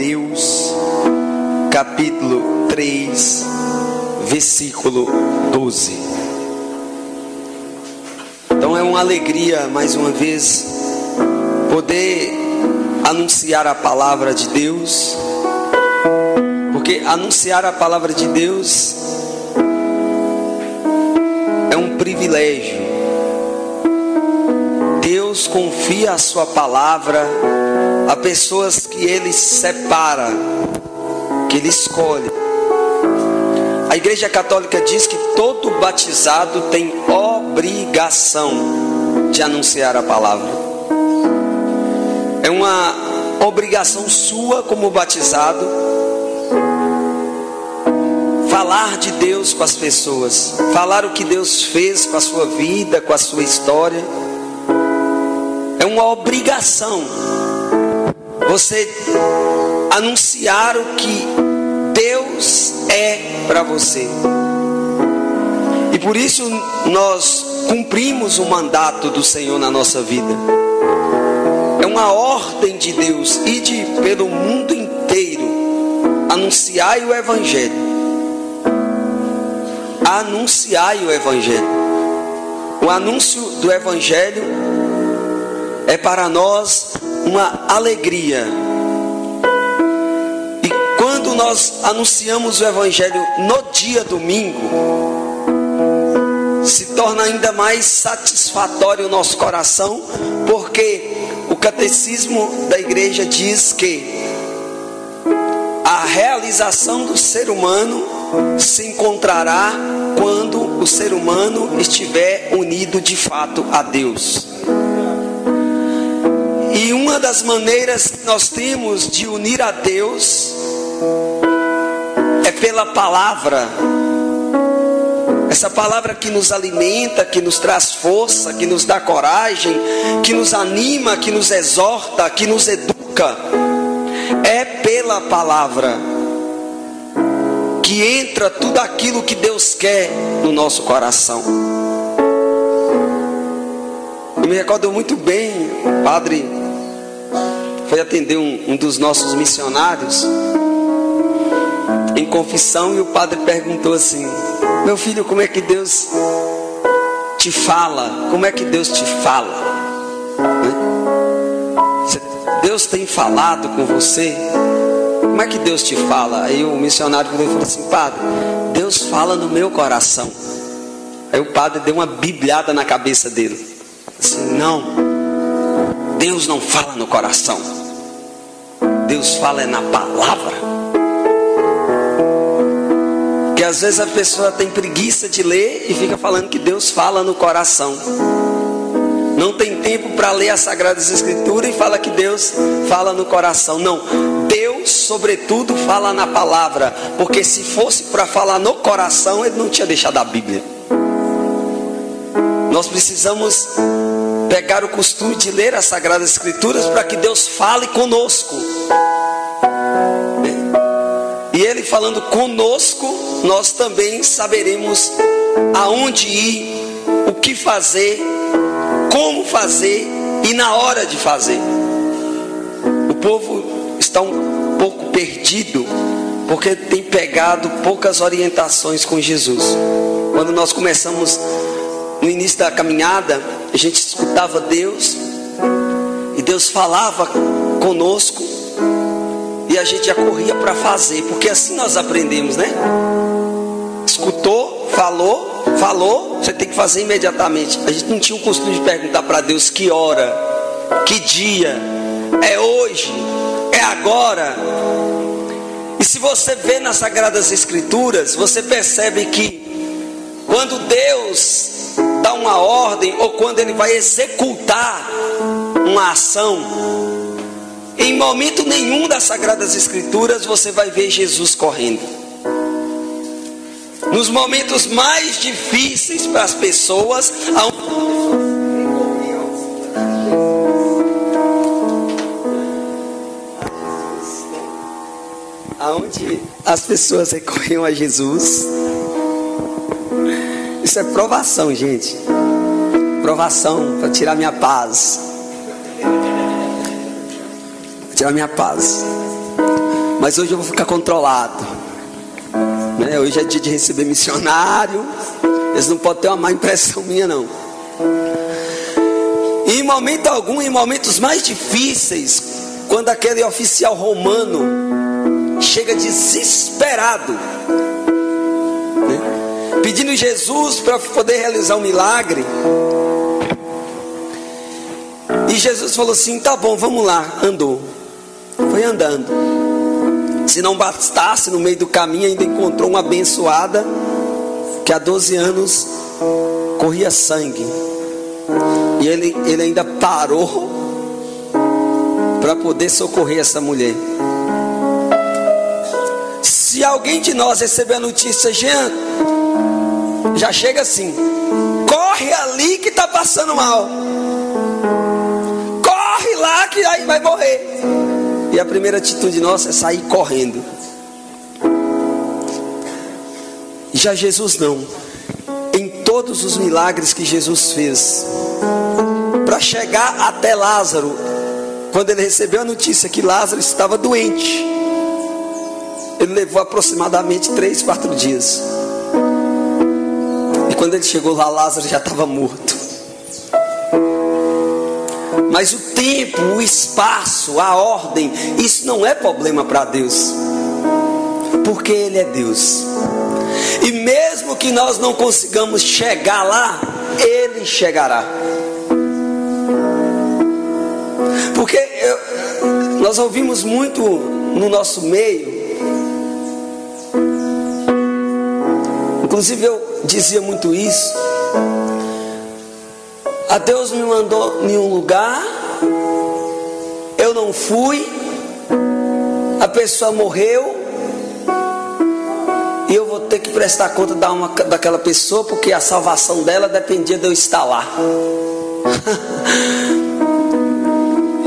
Hebreus, capítulo 3, versículo 12. Então é uma alegria, mais uma vez, poder anunciar a palavra de Deus, porque anunciar a palavra de Deus é um privilégio. Deus confia a sua palavra a pessoas que Ele separa, que Ele escolhe. A Igreja Católica diz que todo batizado tem obrigação de anunciar a palavra. É uma obrigação sua como batizado falar de Deus com as pessoas, falar o que Deus fez com a sua vida, com a sua história. É uma obrigação você anunciar o que Deus é para você. E por isso nós cumprimos o mandato do Senhor na nossa vida. É uma ordem de Deus: ide pelo mundo inteiro, anunciai o Evangelho. Anunciai o Evangelho. O anúncio do Evangelho é para nós uma alegria. E quando nós anunciamos o Evangelho no dia domingo, se torna ainda mais satisfatório o nosso coração, porque o catecismo da igreja diz que a realização do ser humano se encontrará quando o ser humano estiver unido de fato a Deus. E uma das maneiras que nós temos de unir a Deus é pela palavra. Essa palavra que nos alimenta, que nos traz força, que nos dá coragem, que nos anima, que nos exorta, que nos educa. É pela palavra que entra tudo aquilo que Deus quer no nosso coração. Eu me recordo muito bem, o padre foi atender um dos nossos missionários em confissão, e o padre perguntou assim: meu filho, como é que Deus te fala? Como é que Deus te fala? Deus tem falado com você? Como é que Deus te fala? Aí o missionário falou assim: padre, Deus fala no meu coração. Aí o padre deu uma bibliada na cabeça dele. Assim: não, Deus não fala no coração, Deus fala é na palavra. Porque às vezes a pessoa tem preguiça de ler e fica falando que Deus fala no coração. Não tem tempo para ler as Sagradas Escrituras e fala que Deus fala no coração. Não, Deus sobretudo fala na palavra, porque se fosse para falar no coração, Ele não tinha deixado a Bíblia. Nós precisamos pegar o costume de ler as Sagradas Escrituras para que Deus fale conosco. E Ele falando conosco, nós também saberemos aonde ir, o que fazer, como fazer e na hora de fazer. O povo está um pouco perdido porque tem pegado poucas orientações com Jesus. Quando nós começamos no início da caminhada, a gente escutava Deus e Deus falava conosco e a gente já corria para fazer, porque assim nós aprendemos, né? Escutou, falou, você tem que fazer imediatamente. A gente não tinha o costume de perguntar para Deus que hora, que dia, é hoje, é agora. E se você vê nas Sagradas Escrituras, você percebe que quando Deus dá uma ordem, ou quando Ele vai executar uma ação, em momento nenhum das Sagradas Escrituras você vai ver Jesus correndo. Nos momentos mais difíceis para as pessoas, aonde as pessoas recorriam a Jesus, isso é provação, gente. Provação para tirar minha paz. Tirar minha paz. Mas hoje eu vou ficar controlado, né? Hoje é dia de receber missionário. Eles não podem ter uma má impressão minha, não. E em momento algum, em momentos mais difíceis, quando aquele oficial romano chega desesperado, né, pedindo Jesus para poder realizar um milagre, e Jesus falou assim: tá bom, vamos lá. Andou, foi andando. Se não bastasse, no meio do caminho ainda encontrou uma abençoada que há 12 anos corria sangue. E ele ainda parou para poder socorrer essa mulher. Se alguém de nós receber a notícia, Jean, já chega assim: corre ali que está passando mal, corre lá que aí vai morrer. E a primeira atitude nossa é sair correndo. Já Jesus não. Em todos os milagres que Jesus fez, para chegar até Lázaro, quando ele recebeu a notícia que Lázaro estava doente, ele levou aproximadamente 3-4 dias. E quando ele chegou lá, Lázaro já estava morto. Mas o tempo, o espaço, a ordem, isso não é problema para Deus, porque Ele é Deus. E mesmo que nós não consigamos chegar lá, Ele chegará. Porque nós ouvimos muito no nosso meio, inclusive eu dizia muito isso: a Deus me mandou em um lugar, eu não fui, a pessoa morreu, e eu vou ter que prestar conta daquela pessoa, porque a salvação dela dependia de eu estar lá.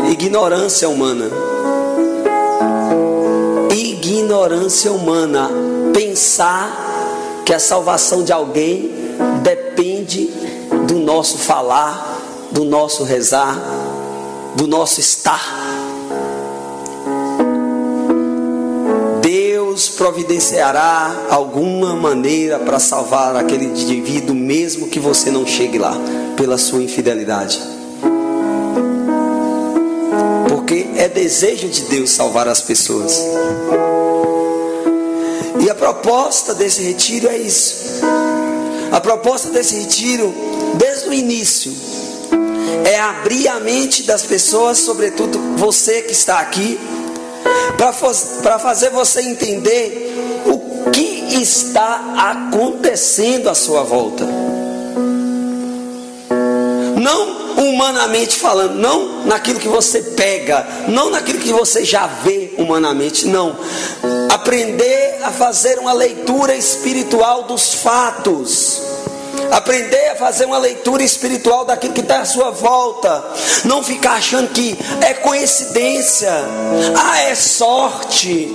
Ignorância humana. Ignorância humana. Pensar que a salvação de alguém depende do nosso falar, do nosso rezar, do nosso estar. Deus providenciará alguma maneira para salvar aquele indivíduo, mesmo que você não chegue lá, pela sua infidelidade. Porque é desejo de Deus salvar as pessoas. E a proposta desse retiro é isso. A proposta desse retiro, desde o início, é abrir a mente das pessoas, sobretudo você que está aqui, para fazer você entender o que está acontecendo à sua volta. Não humanamente falando, não naquilo que você pega, não naquilo que você já vê humanamente, não. Aprender a fazer uma leitura espiritual dos fatos. Aprender a fazer uma leitura espiritual daquilo que está à sua volta. Não ficar achando que é coincidência. Ah, é sorte.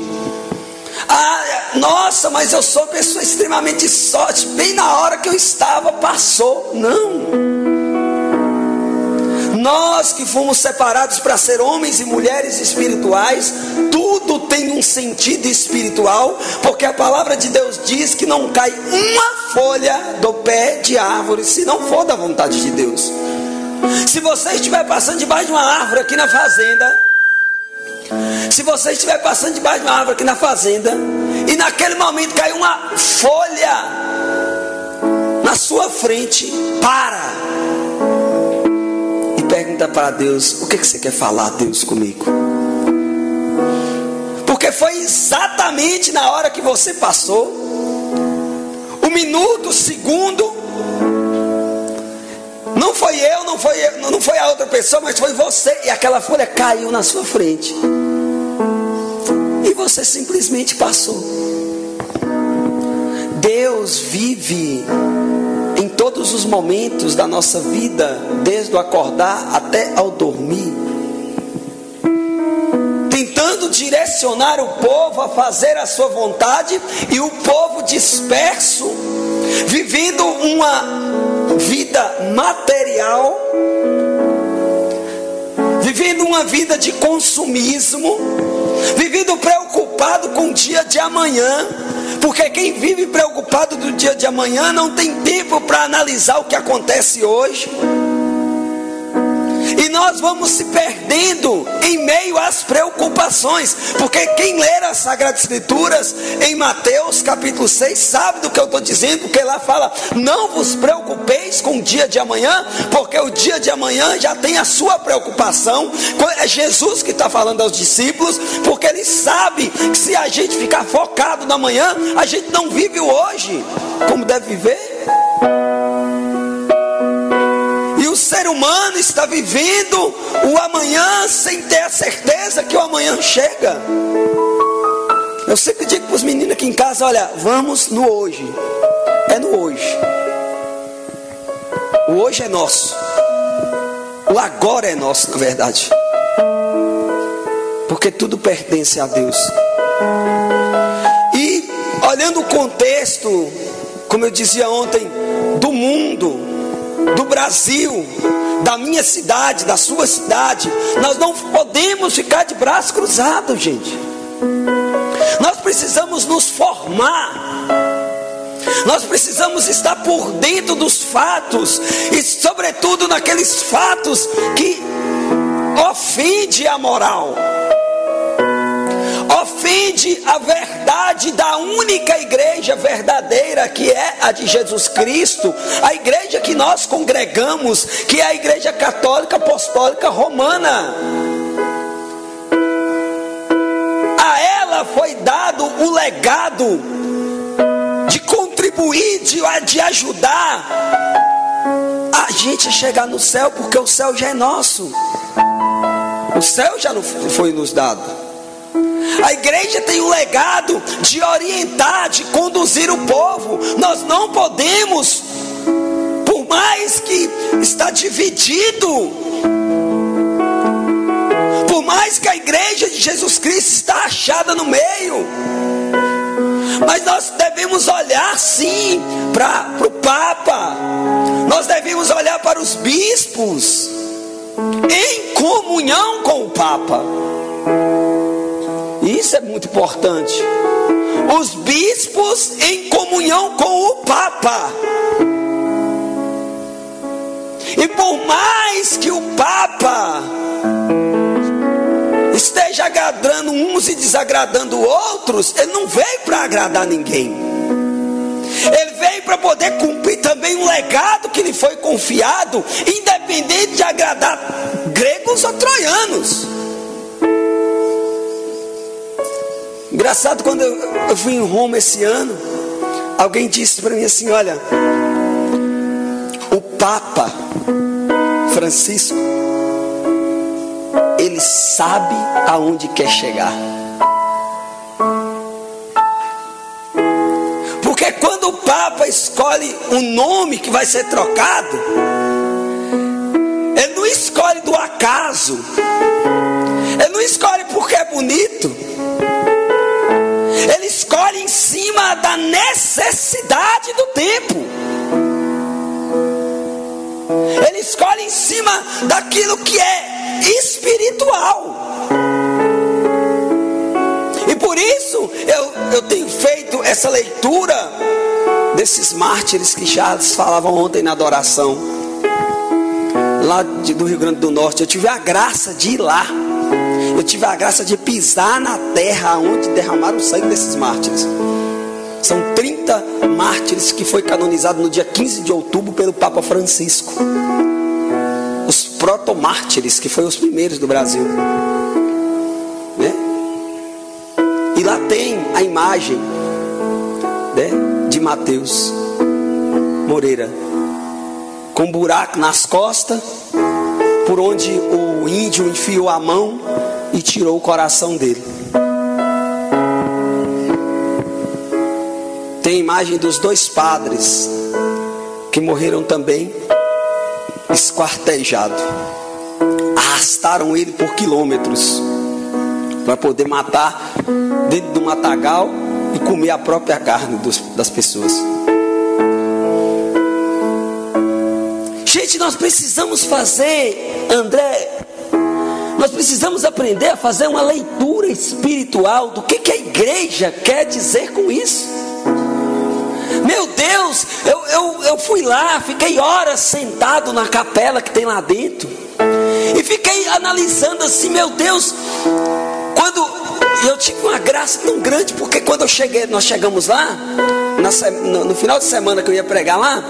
Ah, nossa, mas eu sou pessoa extremamente sorte. Bem na hora que eu estava, passou. Não. Nós que fomos separados para ser homens e mulheres espirituais, tudo tem um sentido espiritual, porque a palavra de Deus diz que não cai uma folha do pé de árvore se não for da vontade de Deus. Se você estiver passando debaixo de uma árvore aqui na fazenda, e naquele momento cai uma folha na sua frente, para e pergunta para Deus: o que você quer falar, Deus, comigo? Porque foi exatamente na hora que você passou, o minuto, o segundo. Não foi eu, não foi a outra pessoa, mas foi você. E aquela folha caiu na sua frente. E você simplesmente passou. Deus vive em todos os momentos da nossa vida, desde o acordar até ao dormir, tentando direcionar o povo a fazer a sua vontade, e o povo disperso, vivendo uma vida material, vivendo uma vida de consumismo, vivendo preocupado preocupado com o dia de amanhã, porque quem vive preocupado do dia de amanhã não tem tempo para analisar o que acontece hoje. E nós vamos se perdendo em meio às preocupações, porque quem ler as Sagradas Escrituras em Mateus capítulo 6 sabe do que eu estou dizendo, porque lá fala: não vos preocupeis com o dia de amanhã, porque o dia de amanhã já tem a sua preocupação. É Jesus que está falando aos discípulos, porque ele sabe que se a gente ficar focado no amanhã, a gente não vive o hoje como deve viver. O ser humano está vivendo o amanhã sem ter a certeza que o amanhã chega. Eu sempre digo para os meninos aqui em casa: olha, vamos no hoje. É no hoje. O hoje é nosso. O agora é nosso, na verdade. Porque tudo pertence a Deus. E olhando o contexto, como eu dizia ontem, do mundo, do Brasil, da minha cidade, da sua cidade, nós não podemos ficar de braços cruzados, gente. Nós precisamos nos formar. Nós precisamos estar por dentro dos fatos, e sobretudo naqueles fatos que ofendem a moral, ofende a verdade da única igreja verdadeira, que é a de Jesus Cristo, a igreja que nós congregamos, que é a Igreja Católica Apostólica Romana. A ela foi dado o legado de contribuir, de ajudar a gente a chegar no céu, porque o céu já é nosso. O céu já não foi nos dado. A igreja tem o legado de orientar, de conduzir o povo. Nós não podemos, por mais que está dividido, por mais que a igreja de Jesus Cristo está achada no meio, mas nós devemos olhar sim para o Papa. Nós devemos olhar para os bispos em comunhão com o Papa. Isso é muito importante. Os bispos em comunhão com o Papa. E por mais que o Papa esteja agradando uns e desagradando outros, ele não veio para agradar ninguém. Ele veio para poder cumprir também um legado que lhe foi confiado, independente de agradar gregos ou troianos. Engraçado, quando eu fui em Roma esse ano, alguém disse para mim assim: olha, o Papa Francisco, ele sabe aonde quer chegar. Porque quando o Papa escolhe um nome que vai ser trocado, ele não escolhe do acaso, ele não escolhe porque é bonito. Ele escolhe em cima da necessidade do tempo. Ele escolhe em cima daquilo que é espiritual. E por isso eu tenho feito essa leitura desses mártires que Charles falava ontem na adoração, lá do Rio Grande do Norte. Eu tive a graça de ir lá. Eu tive a graça de pisar na terra onde derramaram o sangue desses mártires. São 30 mártires que foi canonizado no dia 15 de outubro pelo Papa Francisco. Os protomártires, que foram os primeiros do Brasil, né? E lá tem a imagem, né, de Mateus Moreira, com um buraco nas costas, por onde o índio enfiou a mão e tirou o coração dele. Tem a imagem dos dois padres que morreram também esquartejados. Arrastaram ele por quilômetros para poder matar dentro do matagal e comer a própria carne das pessoas. Gente, nós precisamos fazer, André, nós precisamos aprender a fazer uma leitura espiritual do que é a igreja. igreja quer dizer com isso? Meu Deus, eu fui lá, fiquei horas sentado na capela que tem lá dentro, e fiquei analisando assim, meu Deus, quando eu tive uma graça tão grande, porque quando nós chegamos lá, no final de semana que eu ia pregar lá,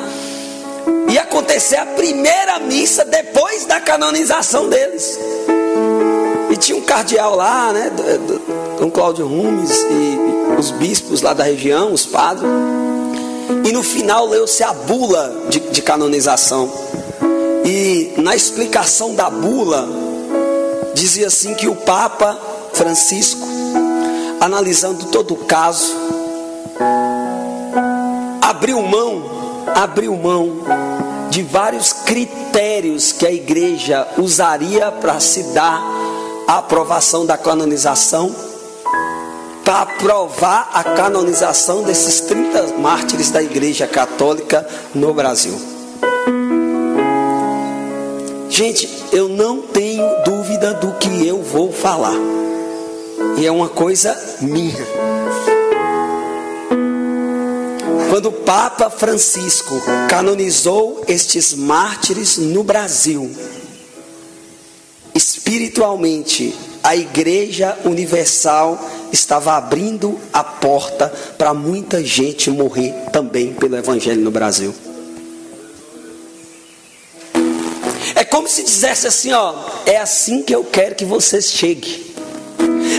ia acontecer a primeira missa depois da canonização deles. E tinha um cardeal lá, né, Dom Cláudio Rumes, e os bispos lá da região, os padres. E no final leu-se a bula de canonização. E na explicação da bula, dizia assim que o Papa Francisco, analisando todo o caso, abriu mão de vários critérios que a igreja usaria para se dar a aprovação da canonização, para aprovar a canonização desses 30 mártires da igreja católica no Brasil. Gente, eu não tenho dúvida do que eu vou falar, e é uma coisa minha. Quando o Papa Francisco canonizou estes mártires no Brasil, espiritualmente, a Igreja Universal estava abrindo a porta para muita gente morrer também pelo Evangelho no Brasil. É como se dissesse assim, ó, é assim que eu quero que vocês cheguem.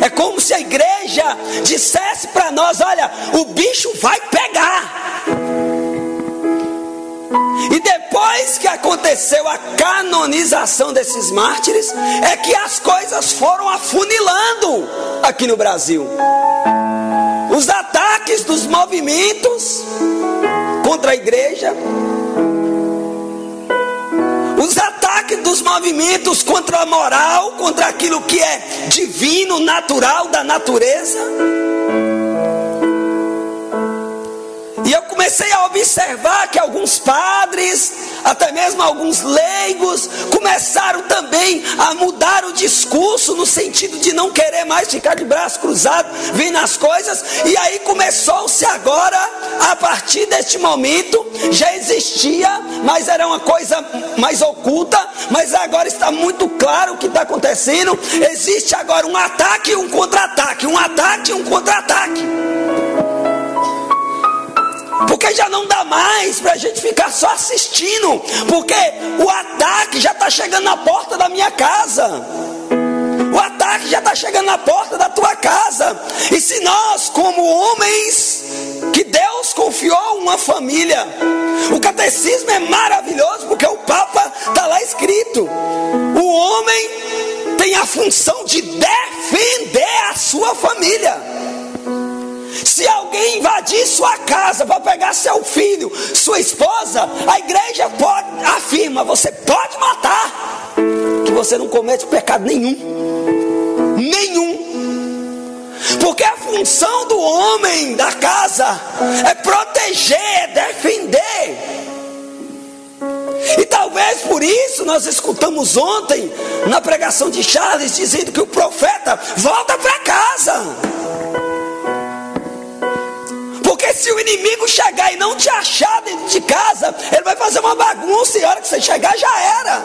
É como se a igreja dissesse para nós, olha, o bicho vai pegar. E depois que aconteceu a canonização desses mártires, é que as coisas foram afunilando aqui no Brasil. Os ataques dos movimentos contra a igreja, os ataques dos movimentos contra a moral, contra aquilo que é divino, natural, da natureza. E eu comecei a observar que alguns padres, até mesmo alguns leigos, começaram também a mudar o discurso, no sentido de não querer mais ficar de braço cruzado, vendo as coisas. E aí começou-se agora, a partir deste momento, já existia, mas era uma coisa mais oculta, mas agora está muito claro o que está acontecendo. Existe agora um ataque e um contra-ataque, um ataque e um contra-ataque. Porque já não dá mais para a gente ficar só assistindo, porque o ataque já está chegando na porta da minha casa, o ataque já está chegando na porta da tua casa. E se nós, como homens que Deus confiou uma família, o catecismo é maravilhoso, porque o Papa está lá escrito, o homem tem a função de defender a sua família. Se alguém invadir sua casa para pegar seu filho, sua esposa, a igreja afirma, você pode matar, que você não comete pecado nenhum. Porque a função do homem da casa é proteger, é defender. E talvez por isso nós escutamos ontem na pregação de Charles dizendo que o profeta volta para casa. Porque se o inimigo chegar e não te achar dentro de casa, ele vai fazer uma bagunça, e a hora que você chegar já era.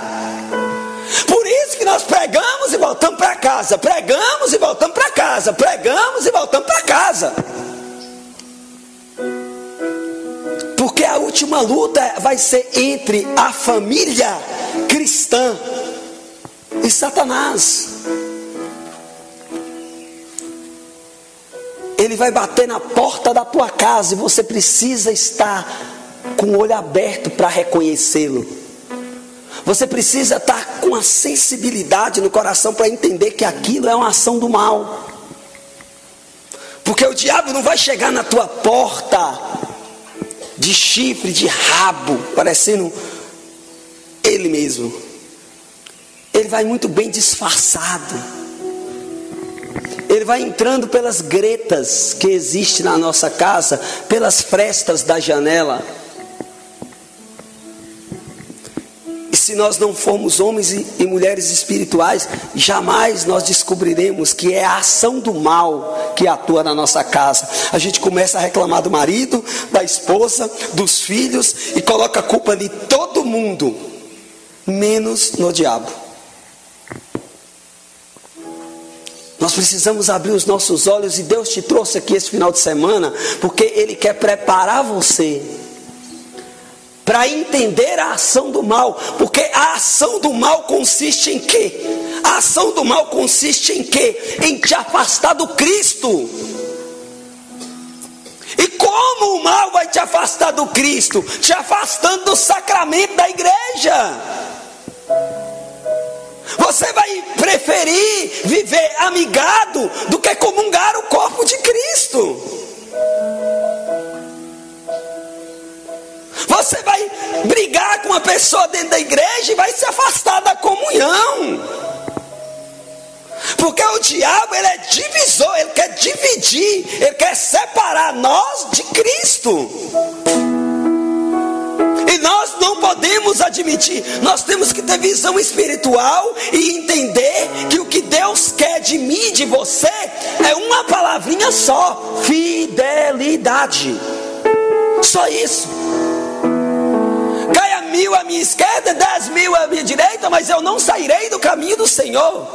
Por isso que nós pregamos e voltamos para casa, pregamos e voltamos para casa, pregamos e voltamos para casa. Porque a última luta vai ser entre a família cristã e Satanás. Ele vai bater na porta da tua casa e você precisa estar com o olho aberto para reconhecê-lo. Você precisa estar com a sensibilidade no coração para entender que aquilo é uma ação do mal. Porque o diabo não vai chegar na tua porta de chifre, de rabo, parecendo ele mesmo. Ele vai muito bem disfarçado. Ele vai entrando pelas gretas que existem na nossa casa, pelas frestas da janela. E se nós não formos homens e mulheres espirituais, jamais nós descobriremos que é a ação do mal que atua na nossa casa. A gente começa a reclamar do marido, da esposa, dos filhos e coloca a culpa de todo mundo, menos no diabo. Nós precisamos abrir os nossos olhos, e Deus te trouxe aqui esse final de semana porque Ele quer preparar você para entender a ação do mal. Porque a ação do mal consiste em quê? A ação do mal consiste em quê? Em te afastar do Cristo. E como o mal vai te afastar do Cristo? Te afastando do sacramento da igreja. Você vai preferir viver amigado do que comungar o corpo de Cristo. Você vai brigar com uma pessoa dentro da igreja e vai se afastar da comunhão. Porque o diabo, ele é divisor, ele quer dividir, ele quer separar nós de Cristo. E nós não podemos admitir. Nós temos que ter visão espiritual e entender que o que Deus quer de mim e de você é uma palavrinha só: fidelidade. Só isso. Caia 1000 à minha esquerda, 10.000 à minha direita, mas eu não sairei do caminho do Senhor.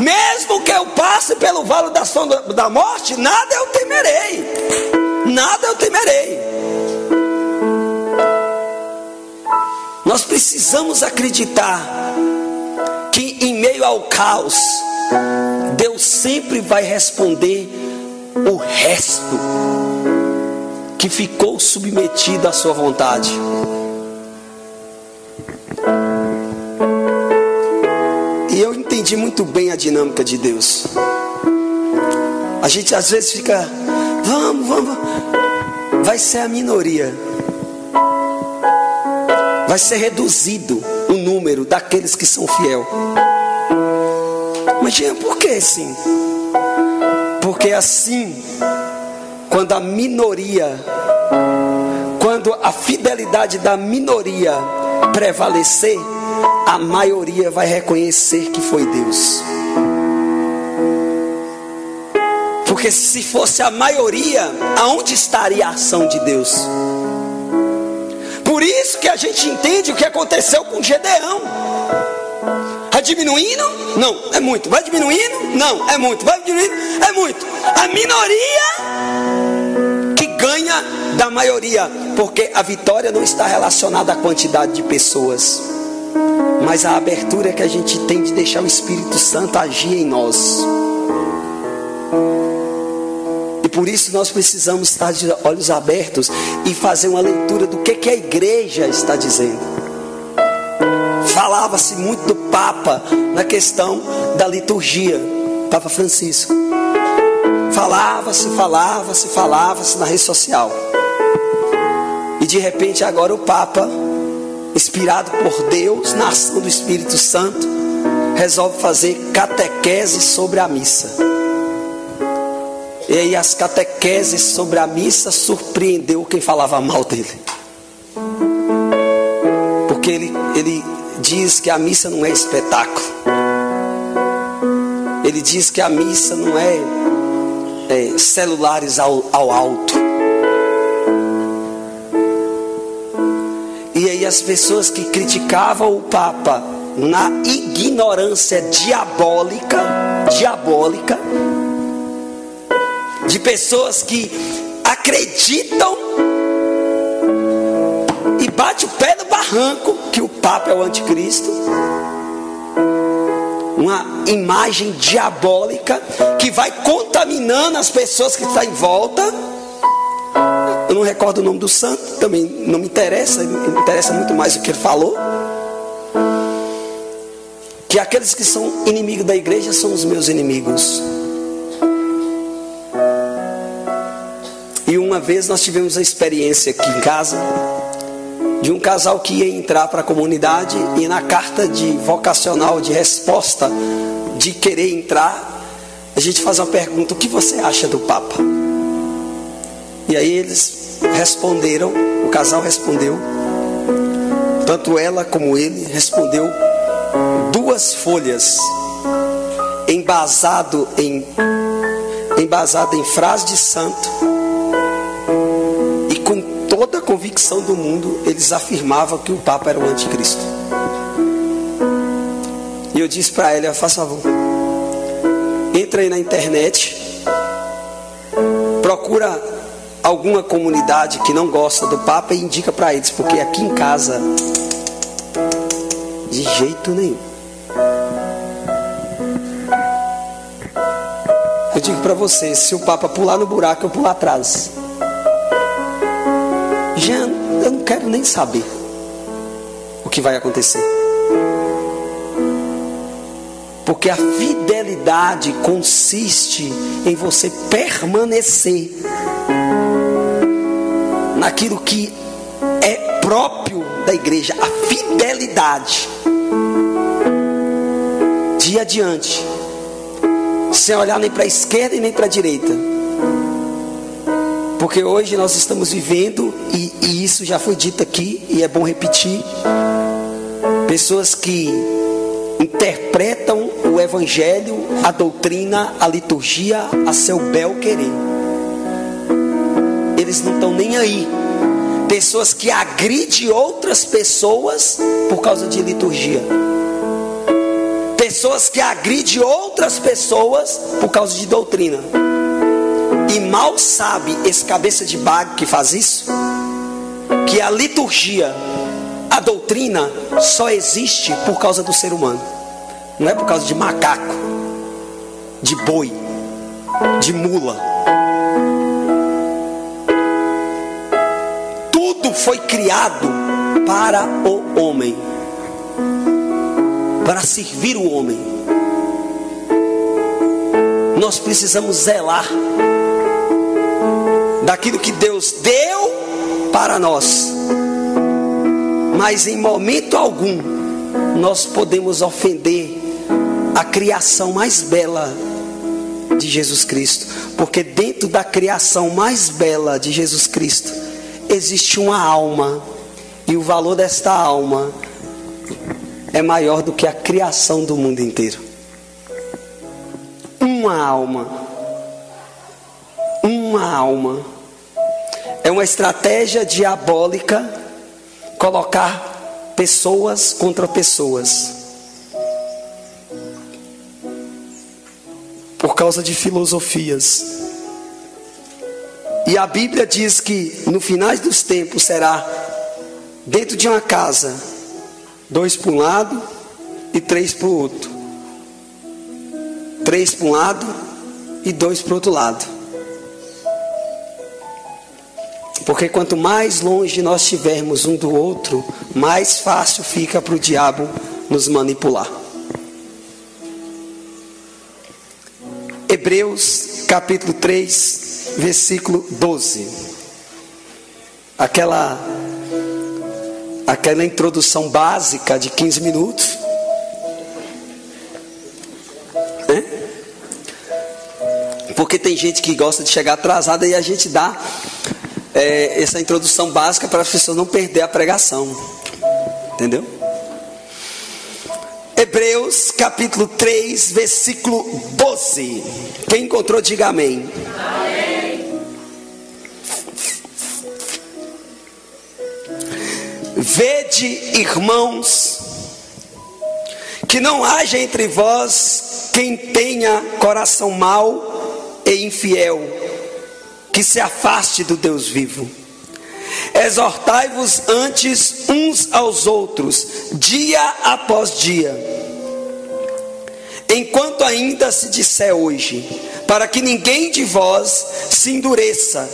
Mesmo que eu passe pelo vale da sombra da morte, nada eu temerei. Nada eu temerei. Nós precisamos acreditar que em meio ao caos, Deus sempre vai responder o resto que ficou submetido à sua vontade. E eu entendi muito bem a dinâmica de Deus. A gente às vezes fica, vamos, vai ser a minoria. Vai ser reduzido o número daqueles que são fiel. Mas por que assim? Porque assim, quando a fidelidade da minoria prevalecer, a maioria vai reconhecer que foi Deus. Porque se fosse a maioria, aonde estaria a ação de Deus? Por isso que a gente entende o que aconteceu com Gedeão. Vai diminuindo? Não, é muito. Vai diminuindo? Não, é muito. Vai diminuindo? É muito. A minoria que ganha da maioria. Porque a vitória não está relacionada à quantidade de pessoas, mas à abertura que a gente tem de deixar o Espírito Santo agir em nós. E por isso nós precisamos estar de olhos abertos e fazer uma leitura do que a igreja está dizendo. Falava-se muito do Papa na questão da liturgia, Papa Francisco. Falava-se na rede social. E de repente agora o Papa, inspirado por Deus, na ação do Espírito Santo, resolve fazer catequese sobre a missa. E aí as catequeses sobre a missa surpreendeu quem falava mal dele. Porque ele diz que a missa não é espetáculo. Ele diz que a missa não é celulares ao alto. E aí as pessoas que criticavam o Papa na ignorância diabólica, de pessoas que acreditam e bate o pé no barranco que o Papa é o anticristo, uma imagem diabólica que vai contaminando as pessoas que estão em volta. Eu não recordo o nome do santo, também não me interessa, me interessa muito mais o que ele falou. Que aqueles que são inimigos da igreja são os meus inimigos. E uma vez nós tivemos a experiência aqui em casa de um casal que ia entrar para a comunidade, e na carta de vocacional de resposta de querer entrar, a gente faz uma pergunta: o que você acha do Papa? E aí eles responderam, o casal respondeu: Tanto ela como ele respondeu 2 folhas, embasado em frase de santo, e com toda a convicção do mundo, eles afirmavam que o Papa era o anticristo. E eu disse para ela: faz favor, entra aí na internet, procura alguma comunidade que não gosta do Papa e indica para eles, porque aqui em casa, de jeito nenhum. Eu digo para vocês, se o Papa pular no buraco, eu pulo atrás. Já eu não quero nem saber o que vai acontecer. Porque a fidelidade consiste em você permanecer naquilo que é próprio da igreja, a fidelidade, dia adiante, sem olhar nem para a esquerda e nem para a direita. Porque hoje nós estamos vivendo, e isso já foi dito aqui, e é bom repetir, pessoas que interpretam o evangelho, a doutrina, a liturgia a seu bel querer. Eles não estão nem aí. Pessoas que agridem outras pessoas por causa de liturgia. Pessoas que agridem outras pessoas por causa de doutrina. E mal sabe esse cabeça de bago que faz isso, que a liturgia, a doutrina só existe por causa do ser humano. Não é por causa de macaco, de boi, de mula. Tudo foi criado para o homem, para servir o homem. Nós precisamos zelar daquilo que Deus deu para nós, mas em momento algum nós podemos ofender a criação mais bela de Jesus Cristo, porque dentro da criação mais bela de Jesus Cristo existe uma alma, e o valor desta alma é maior do que a criação do mundo inteiro. Uma alma é uma estratégia diabólica colocar pessoas contra pessoas, por causa de filosofias. E a Bíblia diz que no final dos tempos será dentro de uma casa 2 para um lado e 3 para o outro, 3 para um lado e 2 para o outro lado. Porque quanto mais longe nós estivermos um do outro, mais fácil fica para o diabo nos manipular. Hebreus capítulo 3, versículo 12. Aquela introdução básica de 15 minutos. Né? Porque tem gente que gosta de chegar atrasada e a gente dá essa introdução básica para as pessoas não perder a pregação. Entendeu? Hebreus capítulo 3, versículo 12. Quem encontrou, diga amém. Amém. Vede, irmãos, que não haja entre vós quem tenha coração mau e infiel, que se afaste do Deus vivo. Exortai-vos antes uns aos outros, dia após dia, enquanto ainda se disser hoje, para que ninguém de vós se endureça,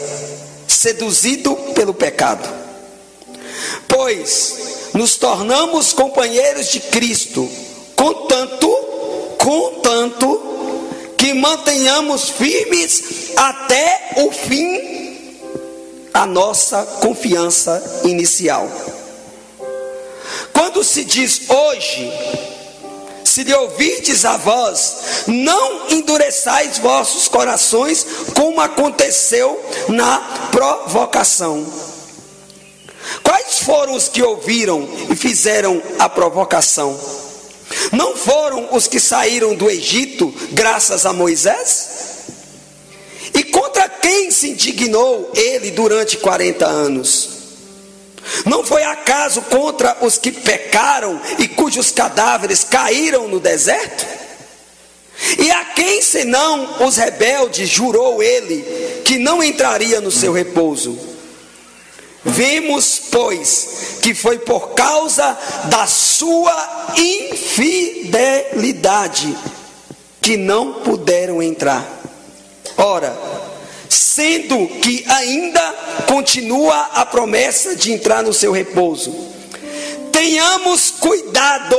seduzido pelo pecado. Pois nos tornamos companheiros de Cristo, contanto que mantenhamos firmes até o fim a nossa confiança inicial. Quando se diz hoje, se lhe ouvirdes a voz, não endureçais vossos corações, como aconteceu na provocação. Quais foram os que ouviram e fizeram a provocação? Não foram os que saíram do Egito graças a Moisés? E contra quem se indignou ele durante 40 anos? Não foi acaso contra os que pecaram e cujos cadáveres caíram no deserto? E a quem senão os rebeldes jurou ele que não entraria no seu repouso? Vimos, pois, que foi por causa da sua infidelidade que não puderam entrar. Ora, sendo que ainda continua a promessa de entrar no seu repouso, tenhamos cuidado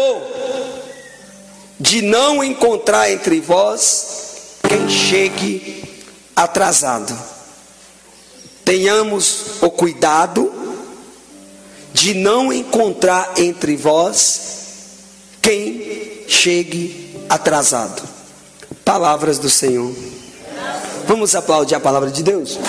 de não encontrar entre vós quem chegue atrasado. Tenhamos o cuidado de não encontrar entre vós quem chegue atrasado. Palavras do Senhor. Vamos aplaudir a palavra de Deus?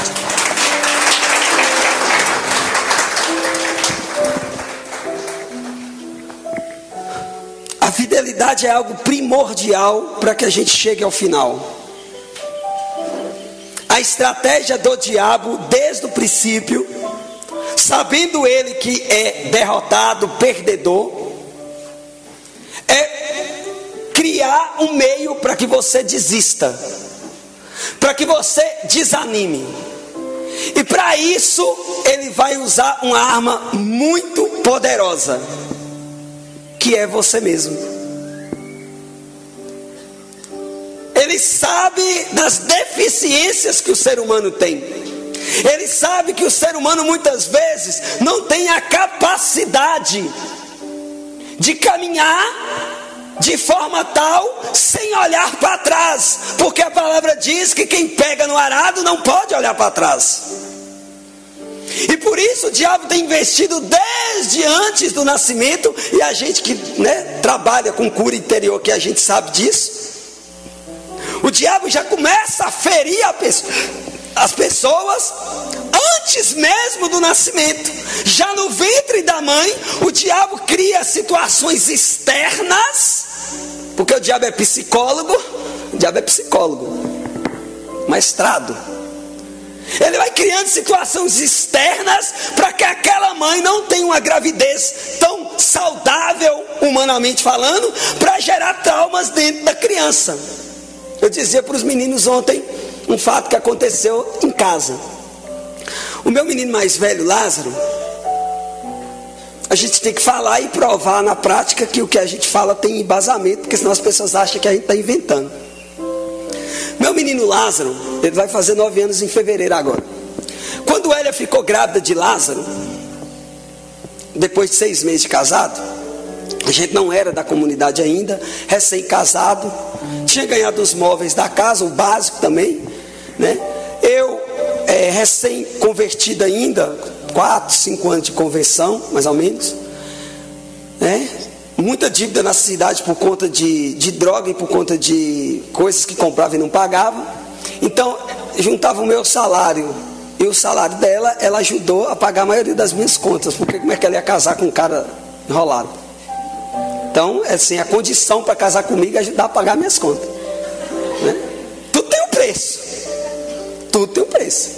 A fidelidade é algo primordial para que a gente chegue ao final. A estratégia do diabo desde o princípio, sabendo ele que é derrotado, perdedor, é criar um meio para que você desista, para que você desanime. E para isso ele vai usar uma arma muito poderosa, que é você mesmo. Ele sabe das deficiências que o ser humano tem. Ele sabe que o ser humano muitas vezes não tem a capacidade de caminhar de forma tal sem olhar para trás, porque a palavra diz que quem pega no arado não pode olhar para trás. E por isso o diabo tem investido desde antes do nascimento, e a gente que trabalha com cura interior, que a gente sabe disso, o diabo já começa a ferir as pessoas antes mesmo do nascimento. Já no ventre da mãe, o diabo cria situações externas, porque o diabo é psicólogo, mestrado. Ele vai criando situações externas para que aquela mãe não tenha uma gravidez tão saudável, humanamente falando, para gerar traumas dentro da criança. Eu dizia para os meninos ontem um fato que aconteceu em casa. O meu menino mais velho, Lázaro, a gente tem que falar e provar na prática que o que a gente fala tem embasamento, porque senão as pessoas acham que a gente está inventando. Meu menino Lázaro, ele vai fazer 9 anos em fevereiro agora. Quando Hélia ficou grávida de Lázaro, depois de 6 meses de casado, a gente não era da comunidade ainda, recém-casado, tinha ganhado os móveis da casa, o básico também, né? Eu, recém-convertido ainda, 4, 5 anos de conversão, mais ou menos, né? Muita dívida na cidade por conta de droga e por conta de coisas que comprava e não pagava. Então, juntava o meu salário e o salário dela, ela ajudou a pagar a maioria das minhas contas, porque como é que ela ia casar com um cara enrolado? Então, assim, a condição para casar comigo é ajudar a pagar minhas contas, né? Tudo tem um preço. Tudo tem um preço.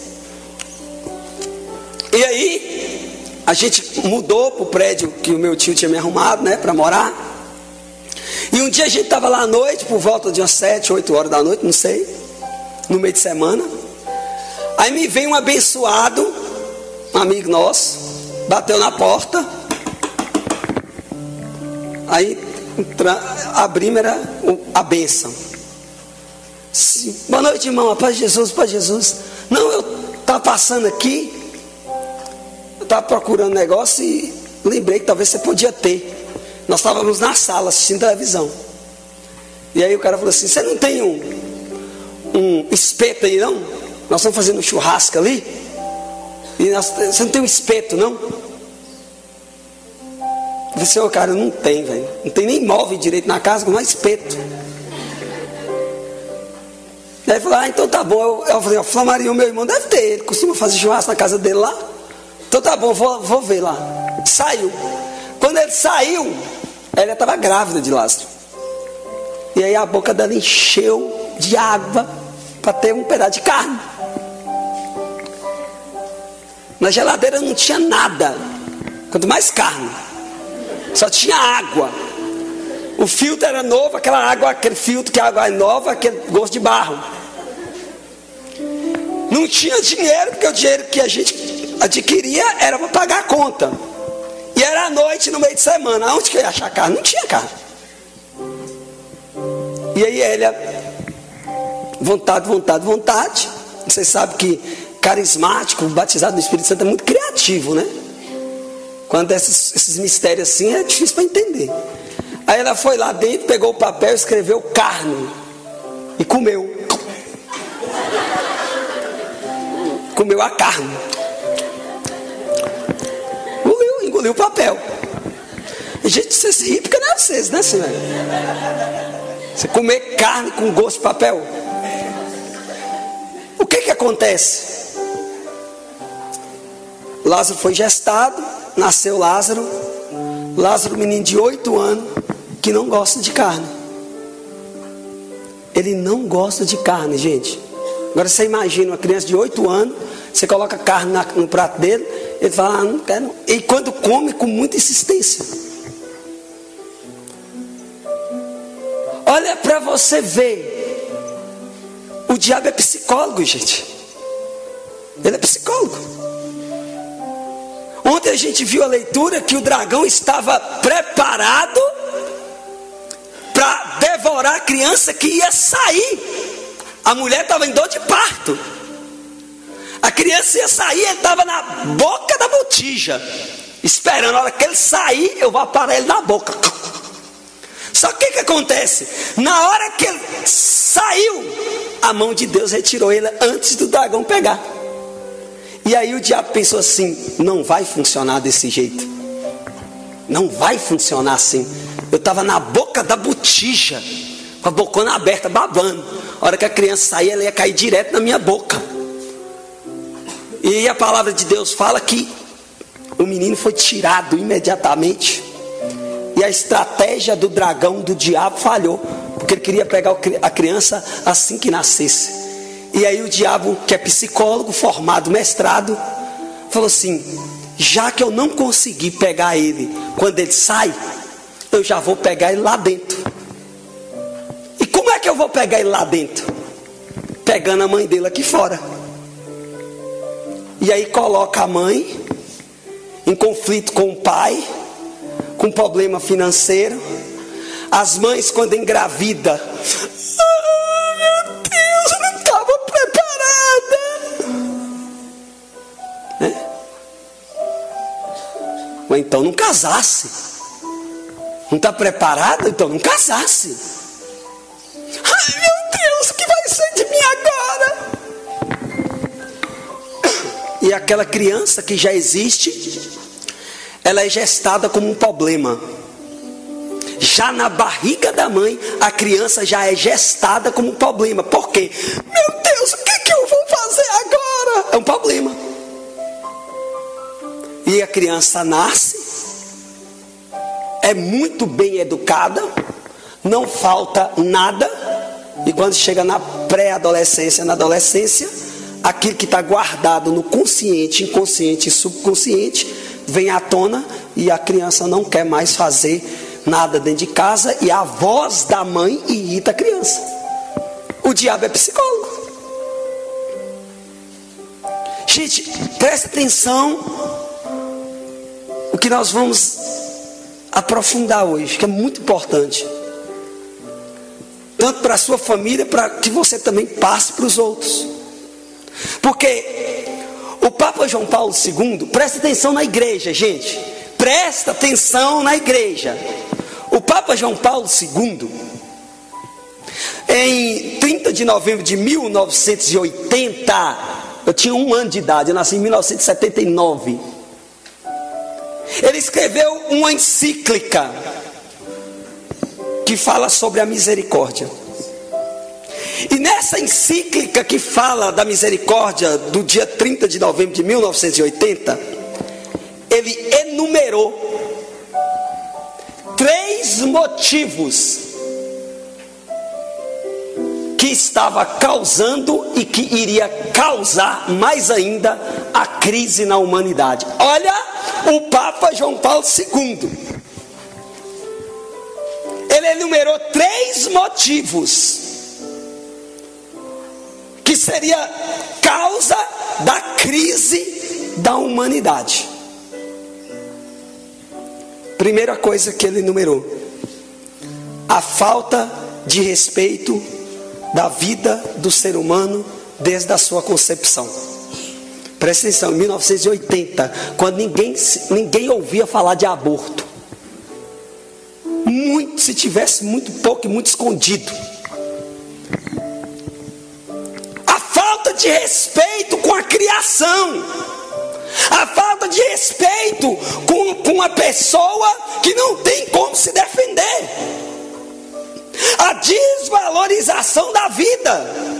E aí, a gente mudou para o prédio que o meu tio tinha me arrumado, né, para morar. E um dia a gente estava lá à noite, por volta de umas 7, 8 horas da noite, não sei, no meio de semana. Aí me veio um abençoado, um amigo nosso, bateu na porta. Aí abrimos, era a bênção. Boa noite, irmão, a paz de Jesus, paz de Jesus. Não, eu estava passando aqui, eu estava procurando negócio e lembrei que talvez você podia ter. Nós estávamos na sala assistindo televisão. E aí o cara falou assim: você não tem um espeto aí não? Nós estamos fazendo um churrasco ali. E você não tem um espeto não? Eu falei assim: cara, não tem, velho. Não tem nem móvel direito na casa, com mais espeto. Daí ele falou: então tá bom. Eu falei: Flamaria, o meu irmão deve ter. Ele costuma fazer churrasco na casa dele lá. Então tá bom, vou ver lá. Saiu. Quando ele saiu, ela estava grávida de Lázaro. E aí a boca dela encheu de água para ter um pedaço de carne. Na geladeira não tinha nada, quanto mais carne. Só tinha água. O filtro era novo, aquela água, aquele filtro que a água é nova, aquele gosto de barro. Não tinha dinheiro, porque o dinheiro que a gente adquiria era para pagar a conta. E era à noite, no meio de semana. Aonde que eu ia achar carne? Não tinha carne. E aí ela, vontade. Vocês sabem que carismático, batizado no Espírito Santo é muito criativo, né? Quando esses mistérios assim é difícil para entender. Aí ela foi lá dentro, pegou o papel, escreveu carne e comeu. Comeu a carne. Engoliu o papel. E gente, você se ri porque não é vocês, né, senhor? Você comer carne com gosto de papel. O que acontece? Lázaro foi gestado, nasceu Lázaro, menino de 8 anos, que não gosta de carne. Ele não gosta de carne, gente. Agora você imagina uma criança de 8 anos, você coloca carne no prato dele, ele fala, não quero não. E quando come, com muita insistência. Olha para você ver, o diabo é psicólogo, gente. Ele é psicólogo. Ontem a gente viu a leitura que o dragão estava preparado para devorar a criança que ia sair. A mulher estava em dor de parto. A criança ia sair, ele estava na boca da botija, esperando. A hora que ele sair, eu vou parar ele na boca. Só que o que acontece? Na hora que ele saiu, a mão de Deus retirou ele antes do dragão pegar. E aí o diabo pensou assim, não vai funcionar desse jeito. Não vai funcionar assim. Eu estava na boca da botija, com a bocona aberta, babando. A hora que a criança sair, ela ia cair direto na minha boca. E a palavra de Deus fala que o menino foi tirado imediatamente. E a estratégia do dragão, do diabo, falhou. Porque ele queria pegar a criança assim que nascesse. E aí o diabo, que é psicólogo, formado, mestrado, falou assim, já que eu não consegui pegar ele quando ele sai, eu já vou pegar ele lá dentro. E como é que eu vou pegar ele lá dentro? Pegando a mãe dele aqui fora. E aí coloca a mãe em conflito com o pai, com problema financeiro. As mães, quando engravida, meu Deus, eu não estava preparada. Ou então não casasse. Não está preparada? Então não casasse. Ai, meu Deus, o que vai ser de mim agora? E aquela criança que já existe, ela é gestada como um problema. Já na barriga da mãe, a criança já é gestada como um problema. Por quê? Meu Deus, o que eu vou fazer agora? É um problema. E a criança nasce, é muito bem educada, não falta nada. E quando chega na pré-adolescência, na adolescência, aquilo que está guardado no consciente, inconsciente e subconsciente vem à tona e a criança não quer mais fazer nada dentro de casa e a voz da mãe irrita a criança. O diabo é psicólogo. Gente, presta atenção o que nós vamos aprofundar hoje, que é muito importante. Tanto para a sua família, para que você também passe para os outros. Porque o Papa João Paulo II, presta atenção na igreja, gente. Presta atenção na igreja. O Papa João Paulo II, em 30 de novembro de 1980, eu tinha 1 ano de idade, eu nasci em 1979. Ele escreveu uma encíclica que fala sobre a misericórdia. E nessa encíclica que fala da misericórdia do dia 30 de novembro de 1980, ele enumerou 3 motivos que estava causando e que iria causar mais ainda a crise na humanidade. Olha o Papa João Paulo II. Ele enumerou 3 motivos que seria causa da crise da humanidade. Primeira coisa que ele enumerou: a falta de respeito da vida do ser humano desde a sua concepção. Presta atenção, em 1980, quando ninguém ouvia falar de aborto, muito, se tivesse muito pouco e muito escondido. A falta de respeito com a criação, a falta de respeito com uma pessoa que não tem como se defender, a desvalorização da vida.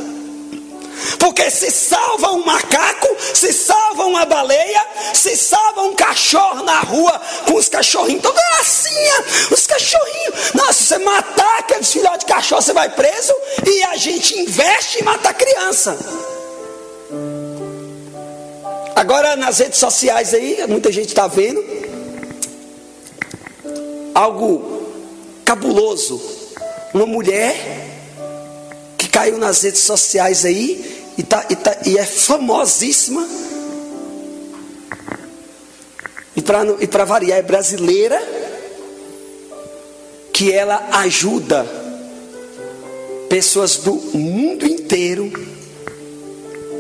Porque se salva um macaco, se salva uma baleia, se salva um cachorro na rua com os cachorrinhos, toda gracinha, os cachorrinhos. Nossa, se você matar aqueles filhotes de cachorro, você vai preso, e a gente investe em matar criança. Agora nas redes sociais aí, muita gente está vendo algo cabuloso. Uma mulher que caiu nas redes sociais aí e é famosíssima, e para variar é brasileira, que ela ajuda pessoas do mundo inteiro,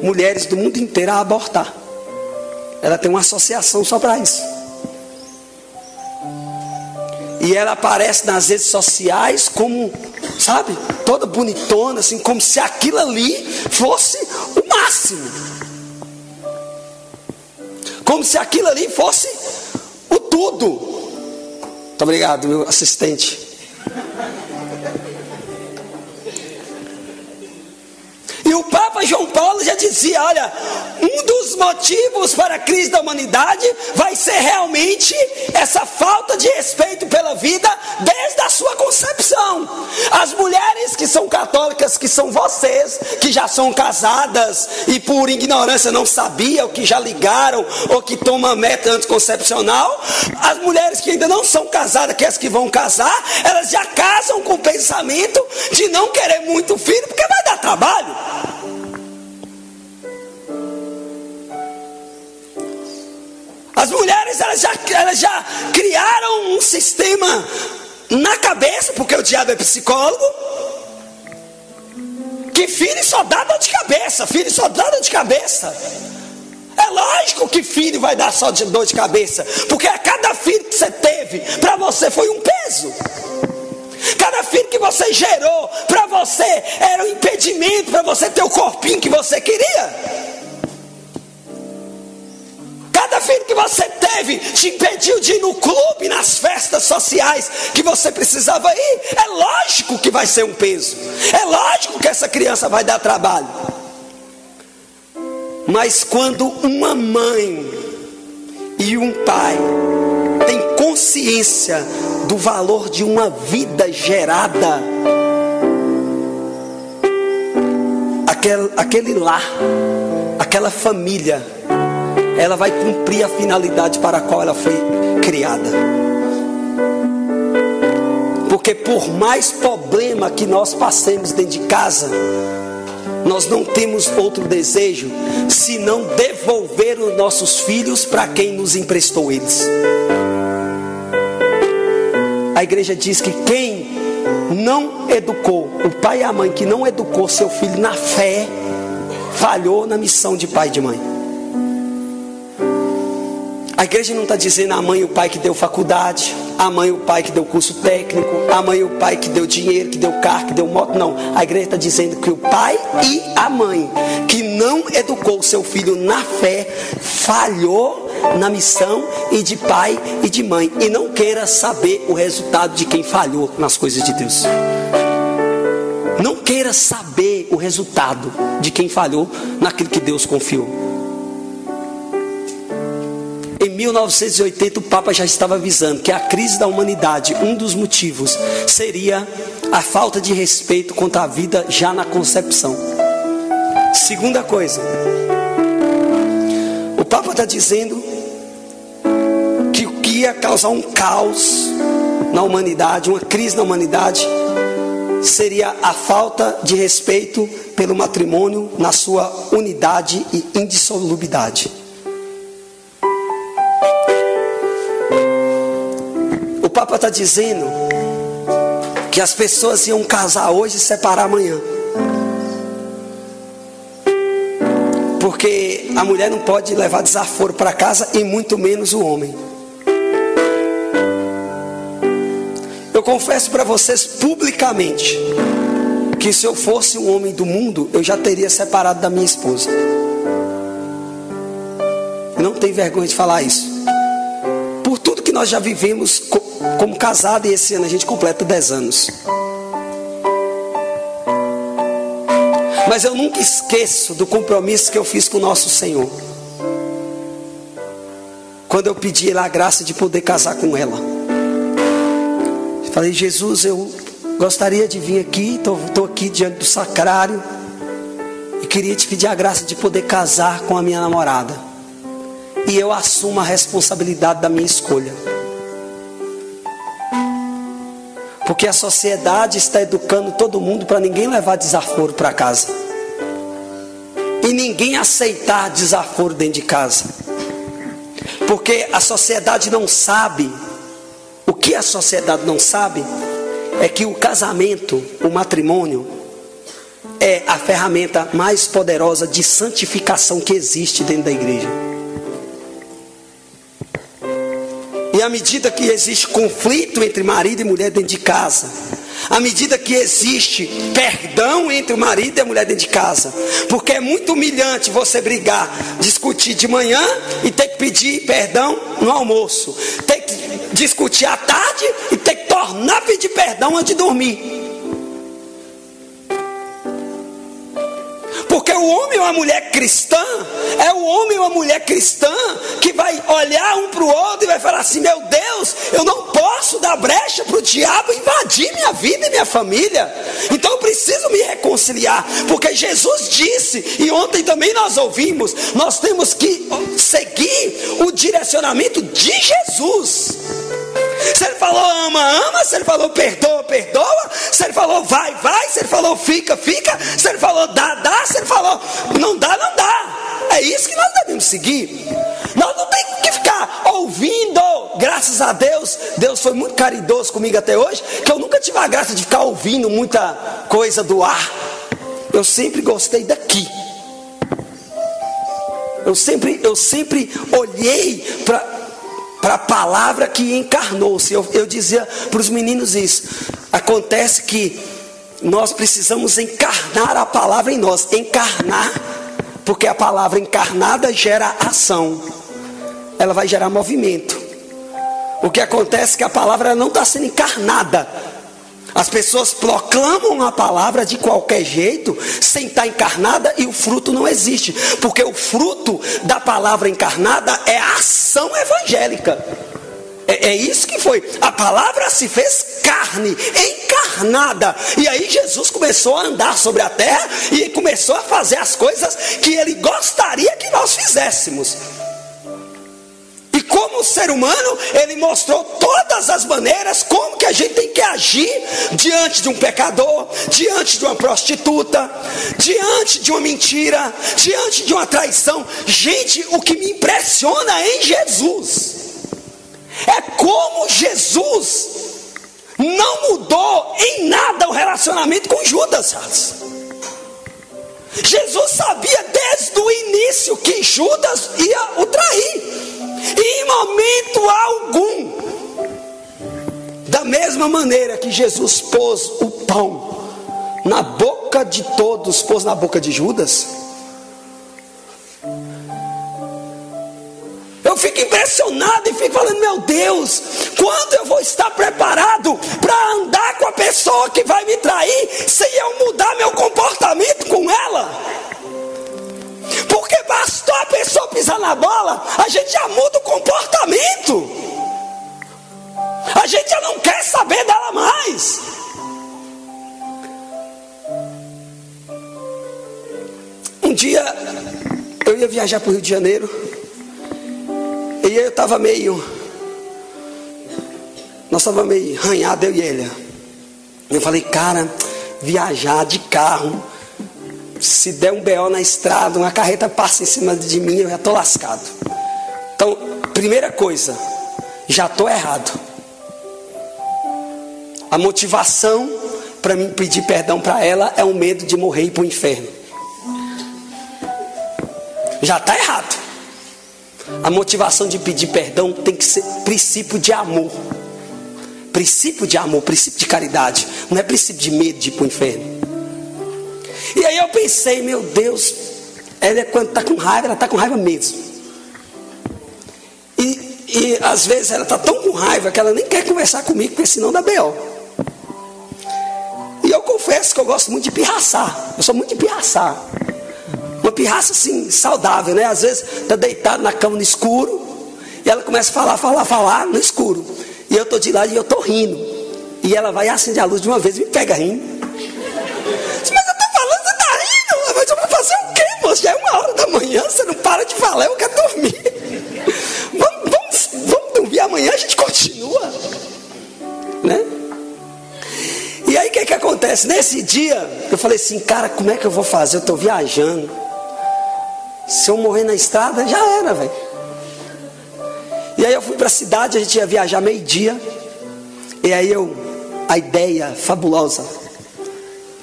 mulheres do mundo inteiro, a abortar. Ela tem uma associação só para isso. E ela aparece nas redes sociais como, sabe, toda bonitona, assim, como se aquilo ali fosse o máximo. Como se aquilo ali fosse o tudo. Muito obrigado, meu assistente. E o Papa João Paulo já dizia: olha, um dos motivos para a crise da humanidade vai ser realmente essa falta de respeito pela vida desde a sua concepção. As mulheres que são católicas, que são vocês, que já são casadas e por ignorância não sabiam, que já ligaram ou que tomam método anticoncepcional, as mulheres que ainda não são casadas, que as que vão casar, elas já casam com o pensamento de não querer muito filho, porque vai dar trabalho. As mulheres elas já criaram um sistema na cabeça, porque o diabo é psicólogo, que filho só dá dor de cabeça, filho só dá dor de cabeça. É lógico que filho vai dar só dor de cabeça, porque a cada filho que você teve, para você foi um peso. Cada filho que você gerou, para você era um impedimento para você ter o corpinho que você queria. Cada filho que você teve te impediu de ir no clube, nas festas sociais que você precisava ir. É lógico que vai ser um peso. É lógico que essa criança vai dar trabalho. Mas quando uma mãe e um pai têm consciência do valor de uma vida gerada, aquele lar, aquela família, ela vai cumprir a finalidade para a qual ela foi criada. Porque por mais problema que nós passemos dentro de casa, nós não temos outro desejo senão devolver os nossos filhos para quem nos emprestou eles. A igreja diz que quem não educou, o pai e a mãe que não educou seu filho na fé, falhou na missão de pai e de mãe. A igreja não está dizendo a mãe e o pai que deu faculdade, a mãe e o pai que deu curso técnico, a mãe e o pai que deu dinheiro, que deu carro, que deu moto. Não, a igreja está dizendo que o pai e a mãe que não educou o seu filho na fé, falhou na missão e de pai e de mãe. E não queira saber o resultado de quem falhou nas coisas de Deus. Não queira saber o resultado de quem falhou naquilo que Deus confiou. Em 1980 o Papa já estava avisando que a crise da humanidade, um dos motivos seria a falta de respeito contra a vida já na concepção. Segunda coisa, o Papa está dizendo que o que ia causar um caos na humanidade, uma crise na humanidade, seria a falta de respeito pelo matrimônio na sua unidade e indissolubilidade. O Papa está dizendo que as pessoas iam casar hoje e separar amanhã, porque a mulher não pode levar desaforo para casa e muito menos o homem. Eu confesso para vocês publicamente que se eu fosse um homem do mundo, eu já teria separado da minha esposa. Eu não tenho vergonha de falar isso. Por tudo que nós já vivemos como casado, e esse ano a gente completa 10 anos. Mas eu nunca esqueço do compromisso que eu fiz com o nosso Senhor, quando eu pedi Ele a graça de poder casar com ela. Falei: Jesus, eu gostaria de vir aqui, estou aqui diante do sacrário e queria te pedir a graça de poder casar com a minha namorada, e eu assumo a responsabilidade da minha escolha, porque a sociedade está educando todo mundo para ninguém levar desaforo para casa e ninguém aceitar desaforo dentro de casa, porque a sociedade não sabe. O que a sociedade não sabe é que o casamento, o matrimônio, é a ferramenta mais poderosa de santificação que existe dentro da igreja. E à medida que existe conflito entre marido e mulher dentro de casa, à medida que existe perdão entre o marido e a mulher dentro de casa, porque é muito humilhante você brigar, discutir de manhã e ter que pedir perdão no almoço, ter que discutir à tarde e ter que tornar a pedir perdão antes de dormir. Porque o homem ou a mulher cristã, é o homem ou a mulher cristã que vai olhar um para o outro e vai falar assim: meu Deus, eu não posso dar brecha para o diabo invadir minha vida e minha família, então eu preciso me reconciliar, porque Jesus disse, e ontem também nós ouvimos, nós temos que seguir o direcionamento de Jesus. Se Ele falou ama, ama. Se Ele falou perdoa, perdoa. Se Ele falou vai, vai. Se Ele falou fica, fica. Se Ele falou dá, dá. Se Ele falou não dá, não dá. É isso que nós devemos seguir. Nós não temos que ficar ouvindo. Graças a Deus, Deus foi muito caridoso comigo até hoje, que eu nunca tive a graça de ficar ouvindo muita coisa do ar. Eu sempre gostei daqui. Eu sempre olhei para a palavra que encarnou-se. Eu dizia para os meninos isso. Acontece que nós precisamos encarnar a palavra em nós. Encarnar, porque a palavra encarnada gera ação. Ela vai gerar movimento. O que acontece é que a palavra não está sendo encarnada. As pessoas proclamam a palavra de qualquer jeito, sem estar encarnada, e o fruto não existe. Porque o fruto da palavra encarnada é a ação evangélica. É isso que foi. A palavra se fez carne, encarnada. E aí Jesus começou a andar sobre a terra e começou a fazer as coisas que Ele gostaria que nós fizéssemos. E como ser humano, Ele mostrou todas as maneiras como que a gente tem que agir diante de um pecador, diante de uma prostituta, diante de uma mentira, diante de uma traição. Gente, o que me impressiona em Jesus é como Jesus não mudou em nada o relacionamento com Judas. Jesus sabia desde o início que Judas ia o trair. E em momento algum, da mesma maneira que Jesus pôs o pão na boca de todos, pôs na boca de Judas. Eu fico impressionado e fico falando: meu Deus, quando eu vou estar preparado para andar com a pessoa que vai me trair, sem eu mudar meu comportamento com ela? Porque bastou a pessoa pisar na bola, a gente já muda o comportamento. gente já não quer saber dela mais. Um dia eu ia viajar para o Rio de Janeiro, e eu estava nós estávamos meio arranhados, eu e ele. Eu falei, cara, viajar de carro, se der um BO na estrada, uma carreta passa em cima de mim, eu já estou lascado. Então, primeira coisa, já estou errado. A motivação para mim pedir perdão para ela é o medo de morrer e ir para o inferno. Já está errado. A motivação de pedir perdão tem que ser princípio de amor. Princípio de amor, princípio de caridade. Não é princípio de medo de ir para o inferno. E aí eu pensei, meu Deus, ela quando está com raiva, ela está com raiva mesmo. E às vezes ela está tão com raiva que ela nem quer conversar comigo, porque senão dá B.O. E eu confesso que eu gosto muito de pirraçar. Eu sou muito de pirraçar. Uma pirraça assim, saudável, né? Às vezes está deitado na cama no escuro, e ela começa a falar no escuro. E eu estou de lado e eu estou rindo. E ela vai e acende a luz de uma vez e me pega rindo. Mas eu estou falando, você está rindo? Mas eu vou fazer o quê, moço? Já é 1h da manhã, você não para de falar, eu quero dormir. Vamos dormir, amanhã a gente continua. Né? E aí o que acontece? Nesse dia, eu falei assim, cara, como é que eu vou fazer? Eu estou viajando. Se eu morrer na estrada, já era, velho. E aí eu fui para a cidade, a gente ia viajar meio-dia. E aí a ideia fabulosa,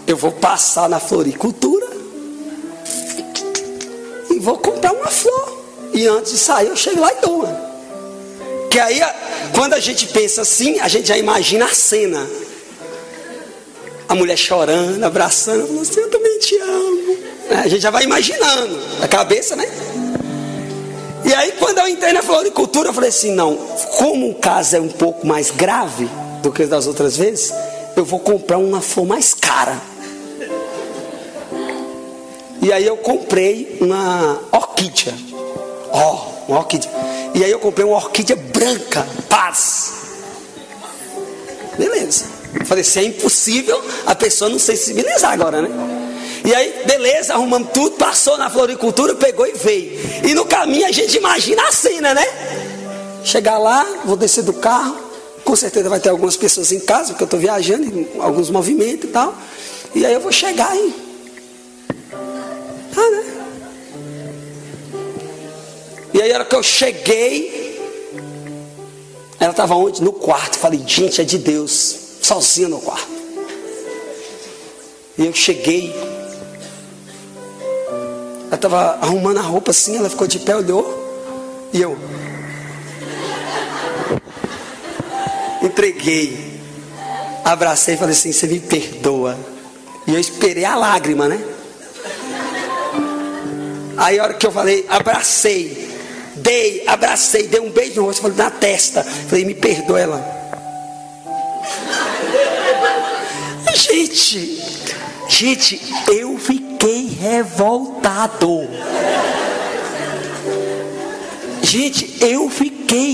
eu vou passar na floricultura e vou comprar uma flor. E antes de sair eu chego lá e dou uma. Que aí, quando a gente pensa assim, a gente já imagina a cena. A mulher chorando, abraçando, falando assim, eu também te amo. A gente já vai imaginando, na cabeça, né? E aí quando eu entrei na floricultura, eu falei assim, não, como o caso é um pouco mais grave do que das outras vezes, eu vou comprar uma flor mais cara. E aí eu comprei uma orquídea. Uma orquídea. E aí eu comprei uma orquídea branca, paz. Beleza. Eu falei, se é impossível a pessoa não sensibilizar agora, né? E aí, beleza, arrumamos tudo, passou na floricultura, pegou e veio. E no caminho a gente imagina a cena, né? Chegar lá, vou descer do carro, com certeza vai ter algumas pessoas em casa, porque eu estou viajando, alguns movimentos e tal. E aí eu vou chegar aí. Né? E aí, a hora que eu cheguei, ela estava onde? No quarto. Falei, gente, é de Deus, sozinha no quarto. E eu cheguei. Ela estava arrumando a roupa assim, ela ficou de pé, olhou. E eu entreguei, abracei e falei assim, você me perdoa. E eu esperei a lágrima, né? Aí a hora que eu falei, abracei, dei um beijo no rosto, falei, na testa. Falei, me perdoa. Ela, Gente, eu fiquei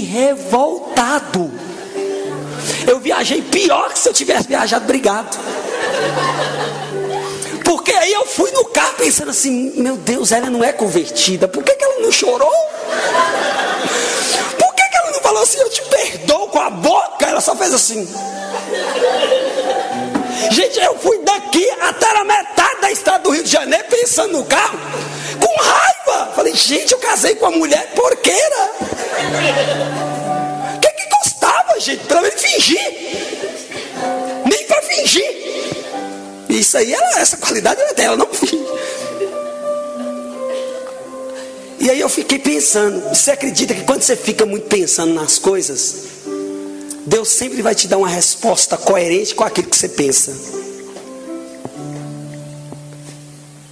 revoltado. Eu viajei pior que se eu tivesse viajado brigado. Porque aí eu fui no carro pensando assim, meu Deus, ela não é convertida. Por que ela não chorou? Por que ela não falou assim, eu te perdoo com a boca? Ela só fez assim. Gente, eu fui daqui até a metade da estrada do Rio de Janeiro pensando no carro, com raiva. Falei, gente, eu casei com uma mulher porqueira. O que custava, gente? Pelo menos fingir. Nem para fingir. Isso aí, essa qualidade é dela, não finge. E aí eu fiquei pensando, você acredita que quando você fica muito pensando nas coisas, Deus sempre vai te dar uma resposta coerente com aquilo que você pensa.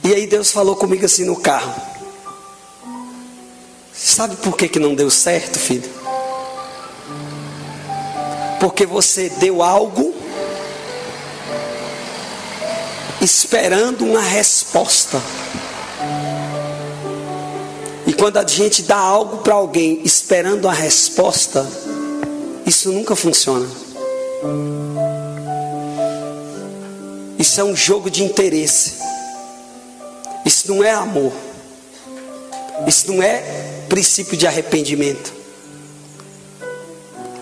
E aí Deus falou comigo assim no carro. Sabe por que não deu certo, filho? Porque você deu algo esperando uma resposta. E quando a gente dá algo para alguém esperando a resposta, isso nunca funciona. Isso é um jogo de interesse. Isso não é amor. Isso não é princípio de arrependimento.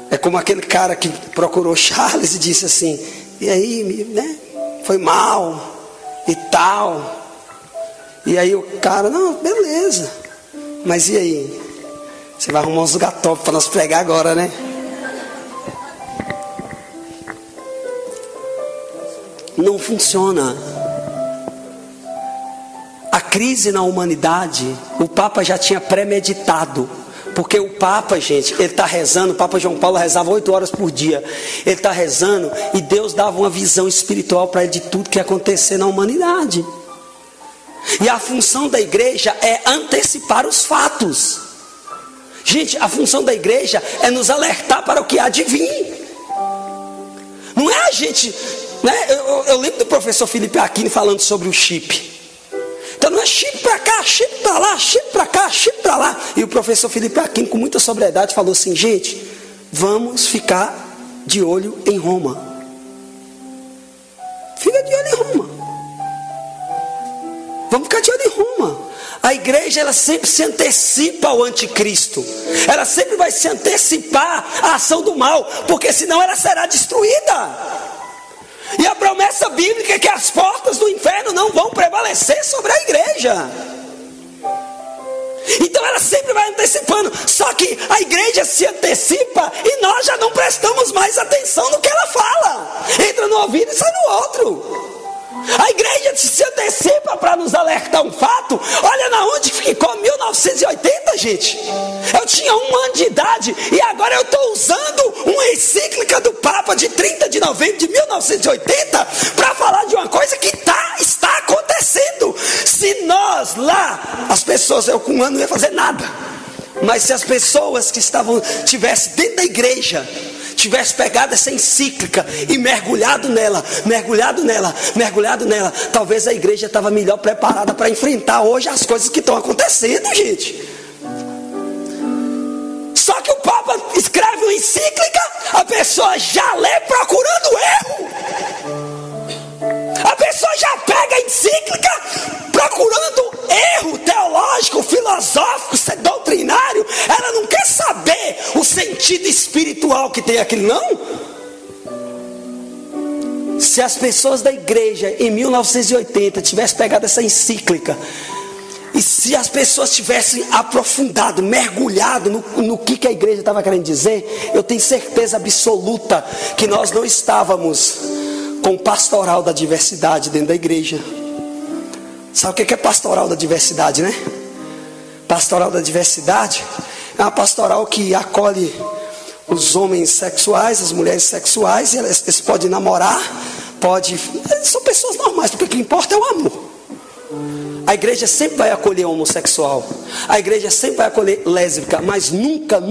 É como aquele cara que procurou Charles e disse assim: e aí, né? Foi mal e tal. E aí o cara: não, beleza. Mas e aí? Você vai arrumar uns lugar top para nós pregar agora, né? Não funciona. A crise na humanidade, o Papa já tinha premeditado. Porque o Papa, gente, ele está rezando. O Papa João Paulo rezava 8 horas por dia. Ele está rezando e Deus dava uma visão espiritual para ele de tudo que ia acontecer na humanidade. E a função da igreja é antecipar os fatos. Gente, a função da igreja é nos alertar para o que há de vir. Não é a gente, né? Eu lembro do professor Felipe Aquino falando sobre o chip. Então não é chip para cá, chip para lá, chip para cá, chip para lá. E o professor Felipe Aquino, com muita sobriedade, falou assim: gente, vamos ficar de olho em Roma. Fica de olho em Roma. Vamos ficar de olho em Roma. A igreja, ela sempre se antecipa ao anticristo. Ela sempre vai se antecipar à ação do mal, porque senão ela será destruída. E a promessa bíblica é que as portas do inferno não vão prevalecer sobre a igreja. Então ela sempre vai antecipando. Só que a igreja se antecipa e nós já não prestamos mais atenção no que ela fala. Entra no ouvido e sai no outro. A igreja se antecipa para nos alertar um fato. Olha na onde ficou 1980, gente. Eu tinha 1 ano de idade e agora eu estou usando uma encíclica do Papa de 30 de novembro de 1980 para falar de uma coisa que está acontecendo. Se nós lá, as pessoas, eu com 1 ano não ia fazer nada, mas se as pessoas que tivessem dentro da igreja tivesse pegado essa encíclica e mergulhado nela, talvez a igreja estava melhor preparada para enfrentar hoje as coisas que estão acontecendo, gente. Só que o Papa escreve uma encíclica, a pessoa já lê procurando erro. A pessoa já pega a encíclica procurando erro teológico, filosófico, doutrinário. Ela não quer saber o sentido espiritual que tem aquilo, não. Se as pessoas da igreja em 1980 tivessem pegado essa encíclica, e se as pessoas tivessem aprofundado, mergulhado no que a igreja estava querendo dizer, eu tenho certeza absoluta que nós não estávamos com pastoral da diversidade dentro da igreja. Sabe o que é pastoral da diversidade, né? Pastoral da diversidade é uma pastoral que acolhe os homens sexuais, as mulheres sexuais, e eles podem namorar, são pessoas normais, porque o que importa é o amor. A igreja sempre vai acolher homossexual, a igreja sempre vai acolher lésbica, mas nunca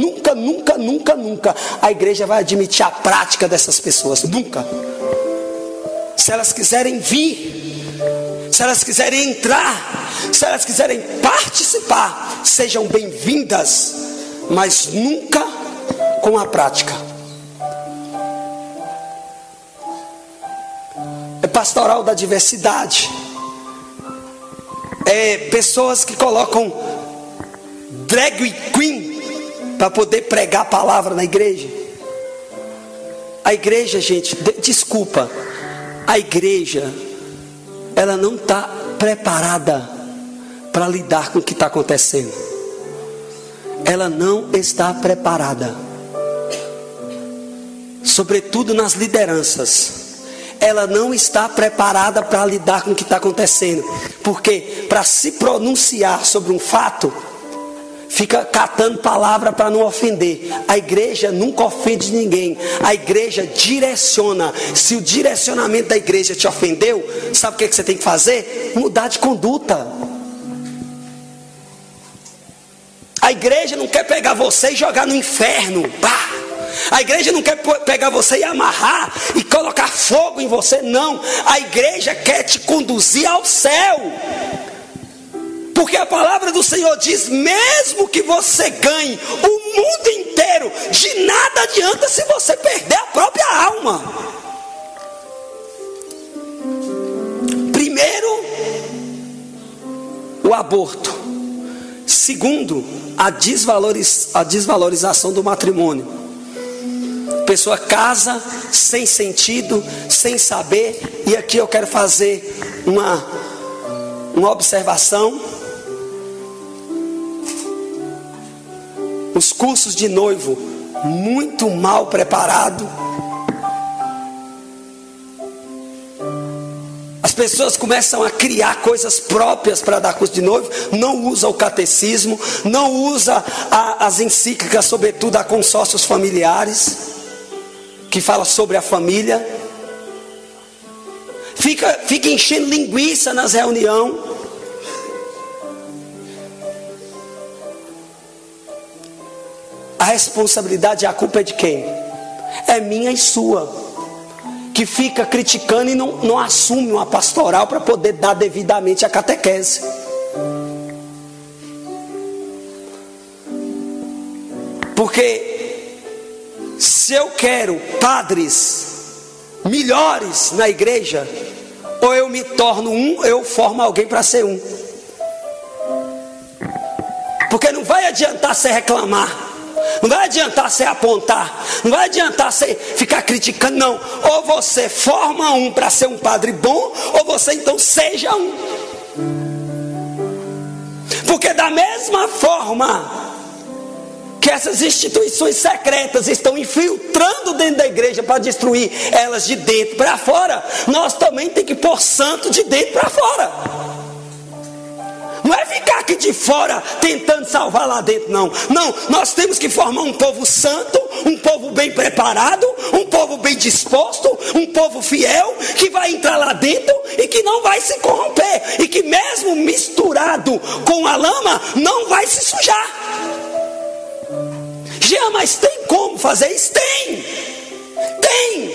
a igreja vai admitir a prática dessas pessoas, nunca. Se elas quiserem vir, se elas quiserem entrar, se elas quiserem participar, sejam bem-vindas, mas nunca com a prática. É pastoral da diversidade. É pessoas que colocam drag queen para poder pregar a palavra na igreja. A igreja, gente, desculpa, a igreja, ela não está preparada para lidar com o que está acontecendo. Ela não está preparada, sobretudo nas lideranças. Ela não está preparada para lidar com o que está acontecendo, porque para se pronunciar sobre um fato, fica catando palavra para não ofender. A igreja nunca ofende ninguém, a igreja direciona. Se o direcionamento da igreja te ofendeu, sabe o que você tem que fazer? Mudar de conduta. A igreja não quer pegar você e jogar no inferno. Bah! A igreja não quer pegar você e amarrar e colocar fogo em você, não. A igreja quer te conduzir ao céu. Porque a palavra do Senhor diz: mesmo que você ganhe o mundo inteiro Primeiro, de nada adianta se você perder a própria alma. Primeiro, o aborto. Segundo, a desvalorização do matrimônio. A pessoa casa sem sentido, sem saber. E aqui eu quero fazer uma observação. Os cursos de noivo muito mal preparados. As pessoas começam a criar coisas próprias para dar curso de noivo. Não usa o catecismo, não usa as encíclicas, sobretudo a consórcios familiares, que fala sobre a família. Fica enchendo linguiça nas reuniões. A responsabilidade e a culpa é de quem? É minha e sua. Que fica criticando e não assume uma pastoral para poder dar devidamente a catequese. Porque se eu quero padres melhores na igreja, ou eu me torno um, ou eu formo alguém para ser um. Porque não vai adiantar você reclamar, não vai adiantar você apontar, não vai adiantar você ficar criticando, não. Ou você forma um para ser um padre bom, ou você então seja um. Porque da mesma forma que essas instituições secretas estão infiltrando dentro da igreja para destruir elas de dentro para fora, nós também temos que pôr santo de dentro para fora. Não é ficar aqui de fora tentando salvar lá dentro, não. Não, nós temos que formar um povo santo, um povo bem preparado, um povo bem disposto, um povo fiel, que vai entrar lá dentro e que não vai se corromper, e que mesmo misturado com a lama, não vai se sujar. Jean, mas tem como fazer isso? Tem.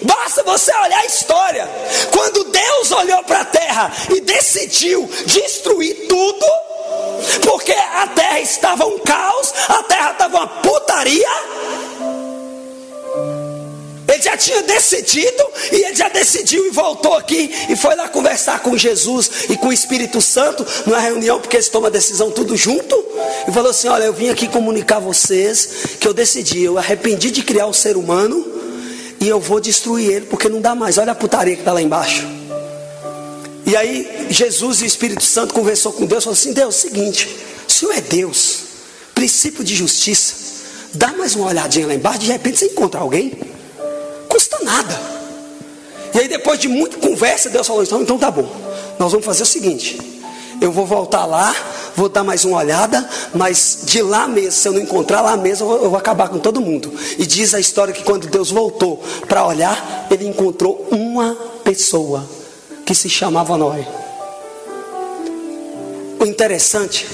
Basta você olhar a história. Quando Deus olhou para a terra e decidiu destruir tudo, porque a terra estava um caos, a terra estava uma putaria. Ele já tinha decidido, e ele já decidiu e voltou aqui e foi lá conversar com Jesus e com o Espírito Santo numa reunião, porque eles tomam a decisão tudo junto, e falou assim: olha, eu vim aqui comunicar a vocês que eu decidi, eu arrependi de criar o ser humano e eu vou destruir ele, porque não dá mais. Olha a putaria que está lá embaixo. E aí Jesus e o Espírito Santo conversou com Deus, falou assim: Deus, é o seguinte, o Senhor é Deus, princípio de justiça, dá mais uma olhadinha lá embaixo, de repente você encontra alguém, custa nada. E aí depois de muita conversa, Deus falou: então tá bom, nós vamos fazer o seguinte, eu vou voltar lá, vou dar mais uma olhada, mas de lá mesmo, se eu não encontrar lá mesmo, eu vou acabar com todo mundo. E diz a história que quando Deus voltou para olhar, ele encontrou uma pessoa que se chamava Noé. O interessante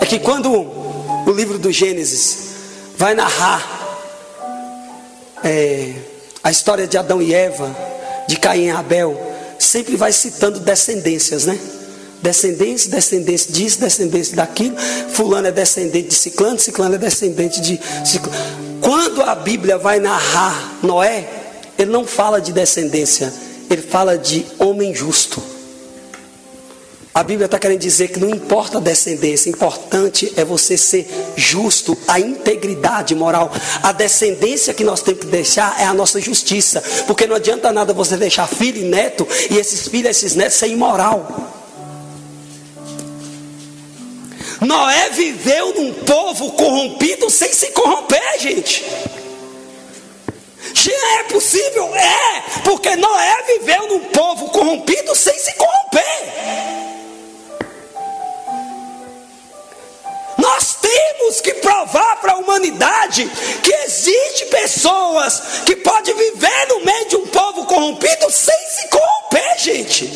é que quando o livro do Gênesis vai narrar a história de Adão e Eva, de Caim e Abel, sempre vai citando descendências, né? Descendência disso, descendência daquilo. Fulano é descendente de Ciclano, Ciclano é descendente de Ciclano. Quando a Bíblia vai narrar Noé, ele não fala de descendência, ele fala de homem justo. A Bíblia está querendo dizer que não importa a descendência, importante é você ser justo, a integridade moral. A descendência que nós temos que deixar é a nossa justiça, porque não adianta nada você deixar filho e neto, e esses filhos e esses netos ser imoral. Noé viveu num povo corrompido sem se corromper, gente. É possível? É, porque Noé viveu num povo corrompido sem se corromper. Nós temos que provar para a humanidade que existe pessoas que podem viver no meio de um povo corrompido sem se corromper, gente.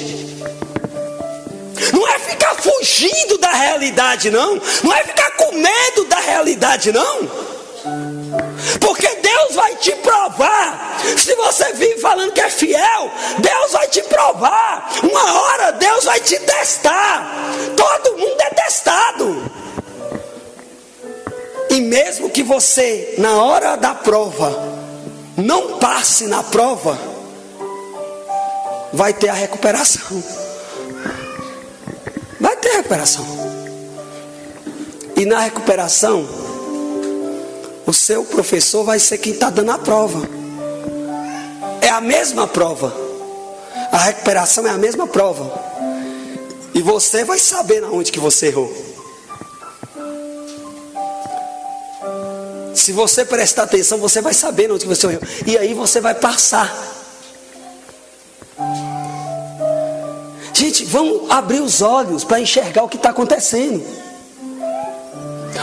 Não é ficar fugindo da realidade, não. Não é ficar com medo da realidade, não. Porque Deus vai te provar. Se você vive falando que é fiel, Deus vai te provar. Uma hora Deus vai te testar. Todo mundo é testado. E mesmo que você, na hora da prova, não passe na prova, vai ter a recuperação. Vai ter recuperação. E na recuperação, o seu professor vai ser quem está dando a prova. É a mesma prova. A recuperação é a mesma prova. E você vai saber onde que você errou. Se você prestar atenção, você vai saber onde que você errou. E aí você vai passar. Gente, vamos abrir os olhos para enxergar o que está acontecendo.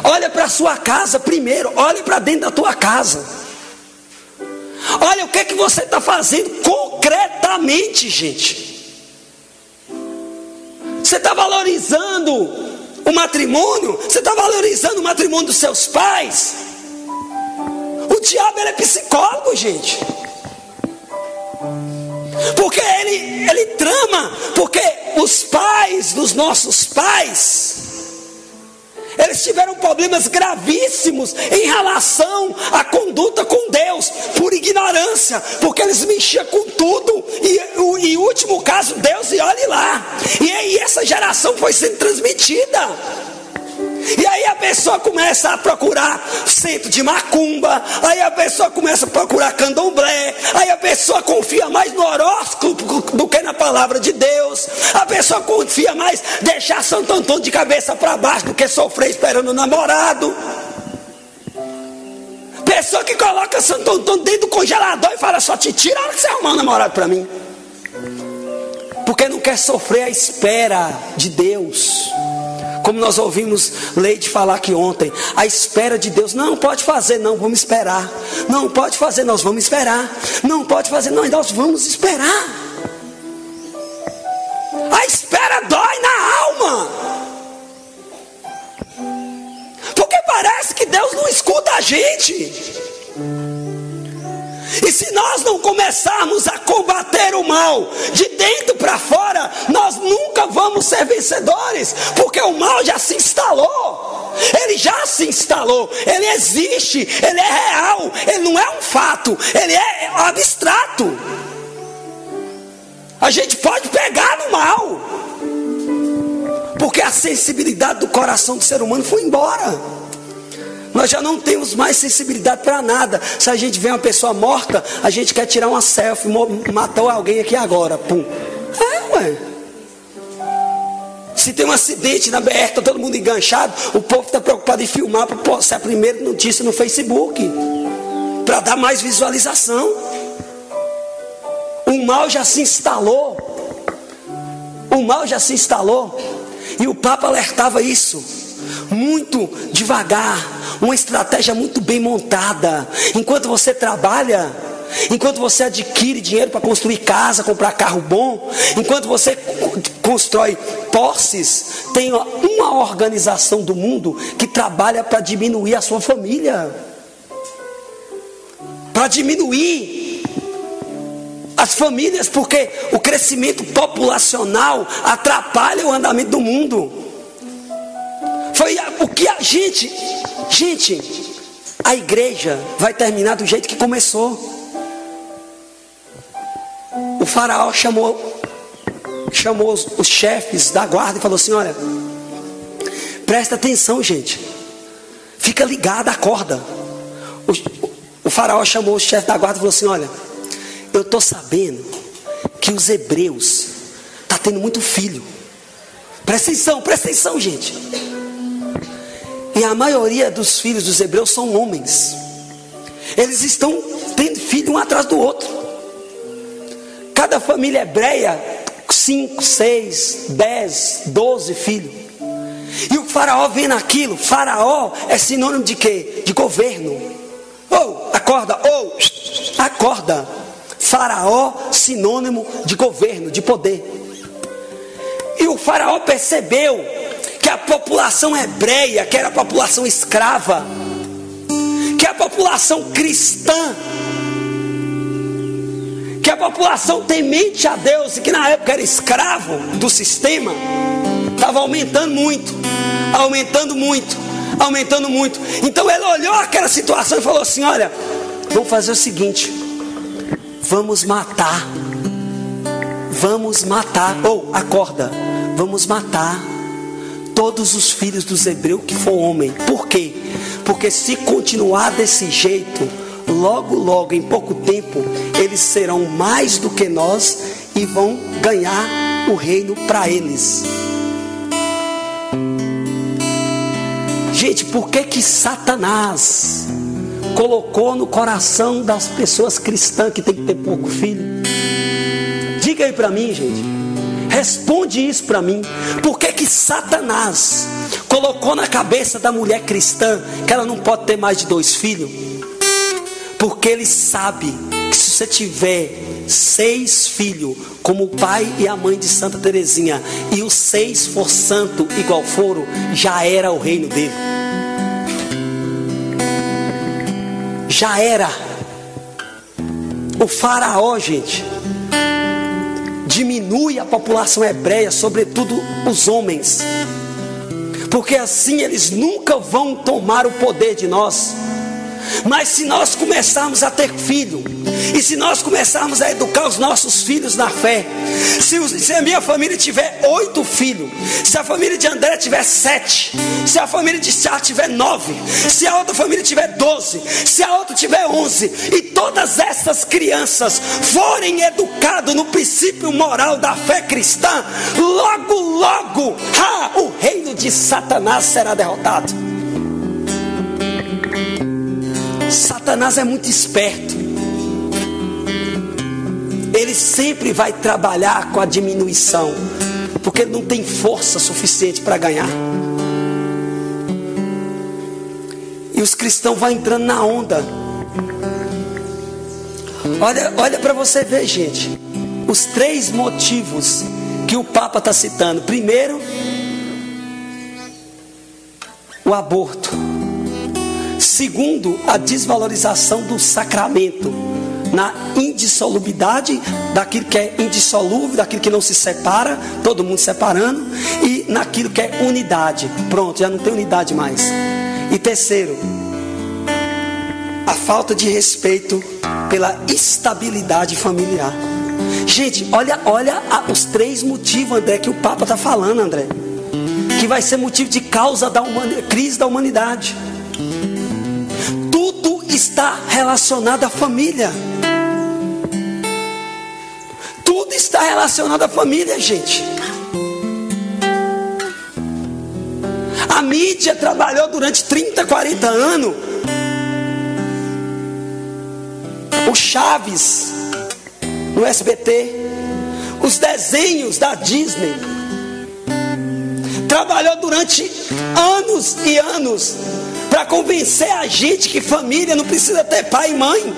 Olha para a sua casa primeiro. Olha para dentro da tua casa. Olha o que é que você está fazendo concretamente, gente. Você está valorizando o matrimônio? Você está valorizando o matrimônio dos seus pais? O diabo, ele é psicólogo, gente. Porque ele trama. Porque os pais dos nossos pais, eles tiveram problemas gravíssimos em relação à conduta com Deus, por ignorância, porque eles mexiam com tudo, e o último caso, Deus, e olhe lá, e aí essa geração foi sendo transmitida. E aí a pessoa começa a procurar centro de macumba, aí a pessoa começa a procurar candomblé, aí a pessoa confia mais no horóscopo do que na palavra de Deus, a pessoa confia mais deixar Santo Antônio de cabeça para baixo do que sofrer esperando o namorado. Pessoa que coloca Santo Antônio dentro do congelador e fala: só te tira a hora que você arrumar um namorado para mim. Porque não quer sofrer a espera de Deus. Como nós ouvimos Leite falar aqui ontem, a espera de Deus. Não pode fazer, não, vamos esperar. Não pode fazer, nós vamos esperar. Não pode fazer, não, nós vamos esperar. A espera dói na alma. Porque parece que Deus não escuta a gente. E se nós não começarmos a combater o mal de dentro para fora, nós nunca vamos ser vencedores, porque o mal já se instalou. Ele já se instalou, ele existe, ele é real, ele não é um fato, ele é abstrato. A gente pode pegar no mal, porque a sensibilidade do coração do ser humano foi embora. Nós já não temos mais sensibilidade para nada. Se a gente vê uma pessoa morta, a gente quer tirar uma selfie. Matou alguém aqui agora, pum. Ué. Se tem um acidente na BR, está todo mundo enganchado, o povo está preocupado em filmar para postar a primeira notícia no Facebook, para dar mais visualização. O mal já se instalou. O mal já se instalou. E o Papa alertava isso. Muito devagar, uma estratégia muito bem montada. Enquanto você trabalha, enquanto você adquire dinheiro para construir casa, comprar carro bom, enquanto você constrói posses, tem uma organização do mundo que trabalha para diminuir a sua família, para diminuir as famílias, porque o crescimento populacional atrapalha o andamento do mundo. Foi o que a gente, a igreja vai terminar do jeito que começou. O faraó chamou os chefes da guarda e falou assim: olha, presta atenção, gente, fica ligado, acorda. O faraó chamou os chefes da guarda e falou assim: olha, eu estou sabendo que os hebreus estão tendo muito filho. Presta atenção, gente. E a maioria dos filhos dos hebreus são homens. Eles estão tendo filho um atrás do outro. Cada família hebreia, 5, 6, 10, 12 filhos. E o faraó vendo aquilo. Faraó é sinônimo de quê? De governo. Acorda. Faraó, sinônimo de governo, de poder. E o faraó percebeu que a população hebreia, que era a população escrava, que a população cristã, que a população temente a Deus, e que na época era escravo do sistema, estava aumentando muito, aumentando muito. Então ele olhou aquela situação e falou assim: olha, vamos fazer o seguinte, vamos matar, acorda, vamos matar todos os filhos dos hebreus que for homem. Por quê? Porque se continuar desse jeito, logo, em pouco tempo, eles serão mais do que nós e vão ganhar o reino para eles. Gente, por que Satanás colocou no coração das pessoas cristãs que tem que ter pouco filho? Diga aí para mim, gente. Responde isso para mim. Por que Satanás colocou na cabeça da mulher cristã que ela não pode ter mais de 2 filhos? Porque ele sabe que se você tiver 6 filhos, como o pai e a mãe de Santa Teresinha, e os 6 for santo igual foram, já era o reino dele. Já era. O faraó, gente, diminui a população hebreia, sobretudo os homens, porque assim eles nunca vão tomar o poder de nós. Mas se nós começarmos a ter filho, e se nós começarmos a educar os nossos filhos na fé, se a minha família tiver 8 filhos, se a família de André tiver 7, se a família de Tiago tiver 9, se a outra família tiver 12, se a outra tiver 11, e todas essas crianças forem educadas no princípio moral da fé cristã, logo, o reino de Satanás será derrotado. Satanás é muito esperto. Ele sempre vai trabalhar com a diminuição, porque ele não tem força suficiente para ganhar. E os cristãos vão entrando na onda. Olha para você ver, gente, os 3 motivos que o Papa está citando. Primeiro, o aborto. Segundo, a desvalorização do sacramento, na indissolubilidade daquilo que é indissolúvel, daquilo que não se separa, todo mundo separando, e naquilo que é unidade. Pronto, já não tem unidade mais. E terceiro, a falta de respeito pela estabilidade familiar. Gente, olha os 3 motivos, André, que o Papa está falando, André, que vai ser motivo de causa da crise da humanidade. Tudo está relacionado à família. Tudo está relacionado à família, gente. A mídia trabalhou durante 30, 40 anos. O Chaves no SBT, os desenhos da Disney, trabalhou durante anos e anos para convencer a gente que família não precisa ter pai e mãe,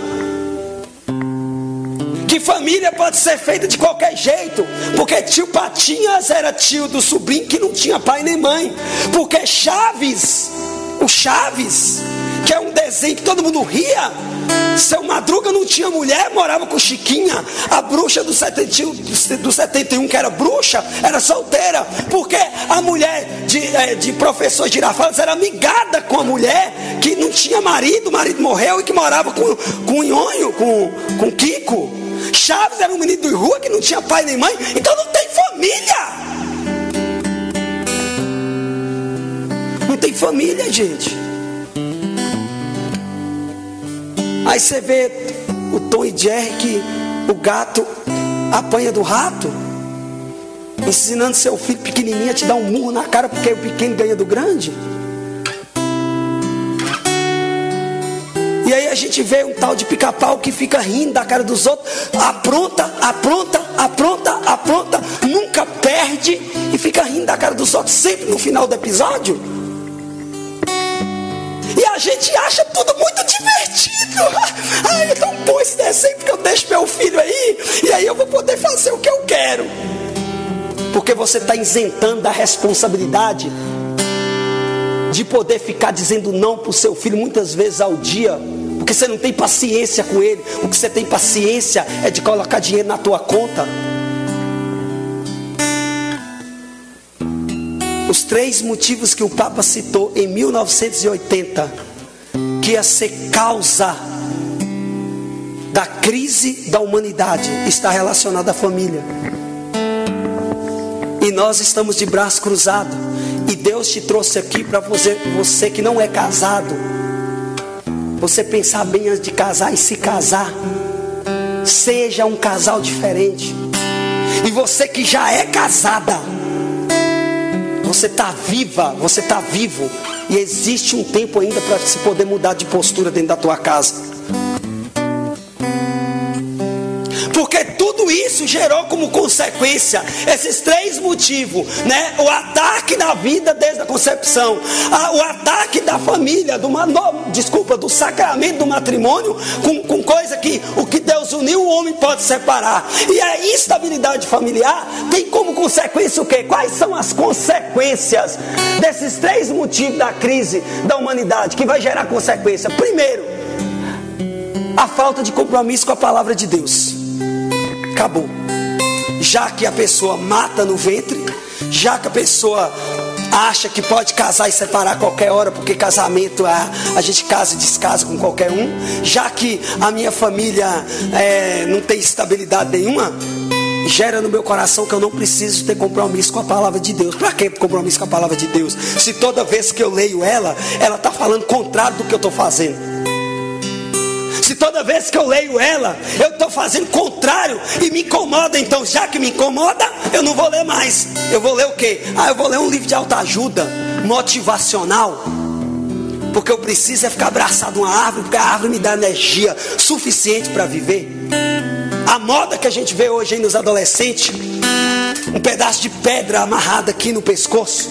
que família pode ser feita de qualquer jeito, porque tio Patinhas era tio do sobrinho que não tinha pai nem mãe, porque Chaves, o Chaves, que é um desenho que todo mundo ria, seu Madruga não tinha mulher, morava com Chiquinha, a bruxa do 71, que era bruxa, era solteira, porque a mulher de professor Girafales era amigada com a mulher que não tinha marido, o marido morreu e que morava com o Nhonho, com Kiko. Chaves era um menino de rua que não tinha pai nem mãe, então não tem família. Não tem família, gente. Aí você vê o Tom e Jerry, que o gato apanha do rato, ensinando seu filho pequenininho a te dar um murro na cara porque o pequeno ganha do grande. E aí a gente vê um tal de Pica-Pau que fica rindo da cara dos outros, apronta, nunca perde e fica rindo da cara dos outros sempre no final do episódio. E a gente acha tudo muito divertido. Ai, é tão bom esse desenho porque eu deixo meu filho aí, e aí eu vou poder fazer o que eu quero. Porque você está isentando da responsabilidade de poder ficar dizendo não para o seu filho muitas vezes ao dia, porque você não tem paciência com ele. O que você tem paciência é de colocar dinheiro na tua conta. os 3 motivos que o Papa citou em 1980, que ia ser causa da crise da humanidade, está relacionado à família. E nós estamos de braço cruzado. E Deus te trouxe aqui para você que não é casado, você pensar bem antes de casar e se casar. Seja um casal diferente. E você que já é casada, você está viva, você está vivo. E existe um tempo ainda para se poder mudar de postura dentro da tua casa. Porque tudo isso gerou como consequência esses 3 motivos, né? O ataque da vida desde a concepção, o ataque da família, do sacramento do matrimônio, com coisa que o que Deus uniu, o homem pode separar. E a instabilidade familiar tem como consequência o quê? Quais são as consequências desses 3 motivos da crise da humanidade que vai gerar consequência? Primeiro, a falta de compromisso com a palavra de Deus. Acabou. Já que a pessoa mata no ventre, já que a pessoa acha que pode casar e separar a qualquer hora, porque casamento a gente casa e descasa com qualquer um, já que a minha família não tem estabilidade nenhuma, gera no meu coração que eu não preciso ter compromisso com a palavra de Deus. Para que compromisso com a palavra de Deus? Se toda vez que eu leio ela está falando contrário do que eu estou fazendo. Se toda vez que eu leio ela, eu estou fazendo contrário e me incomoda, então já que me incomoda, eu não vou ler mais. Eu vou ler o quê? Eu vou ler um livro de autoajuda, motivacional. Porque eu preciso ficar abraçado a uma árvore, porque a árvore me dá energia suficiente para viver. A moda que a gente vê hoje aí nos adolescentes, um pedaço de pedra amarrado aqui no pescoço,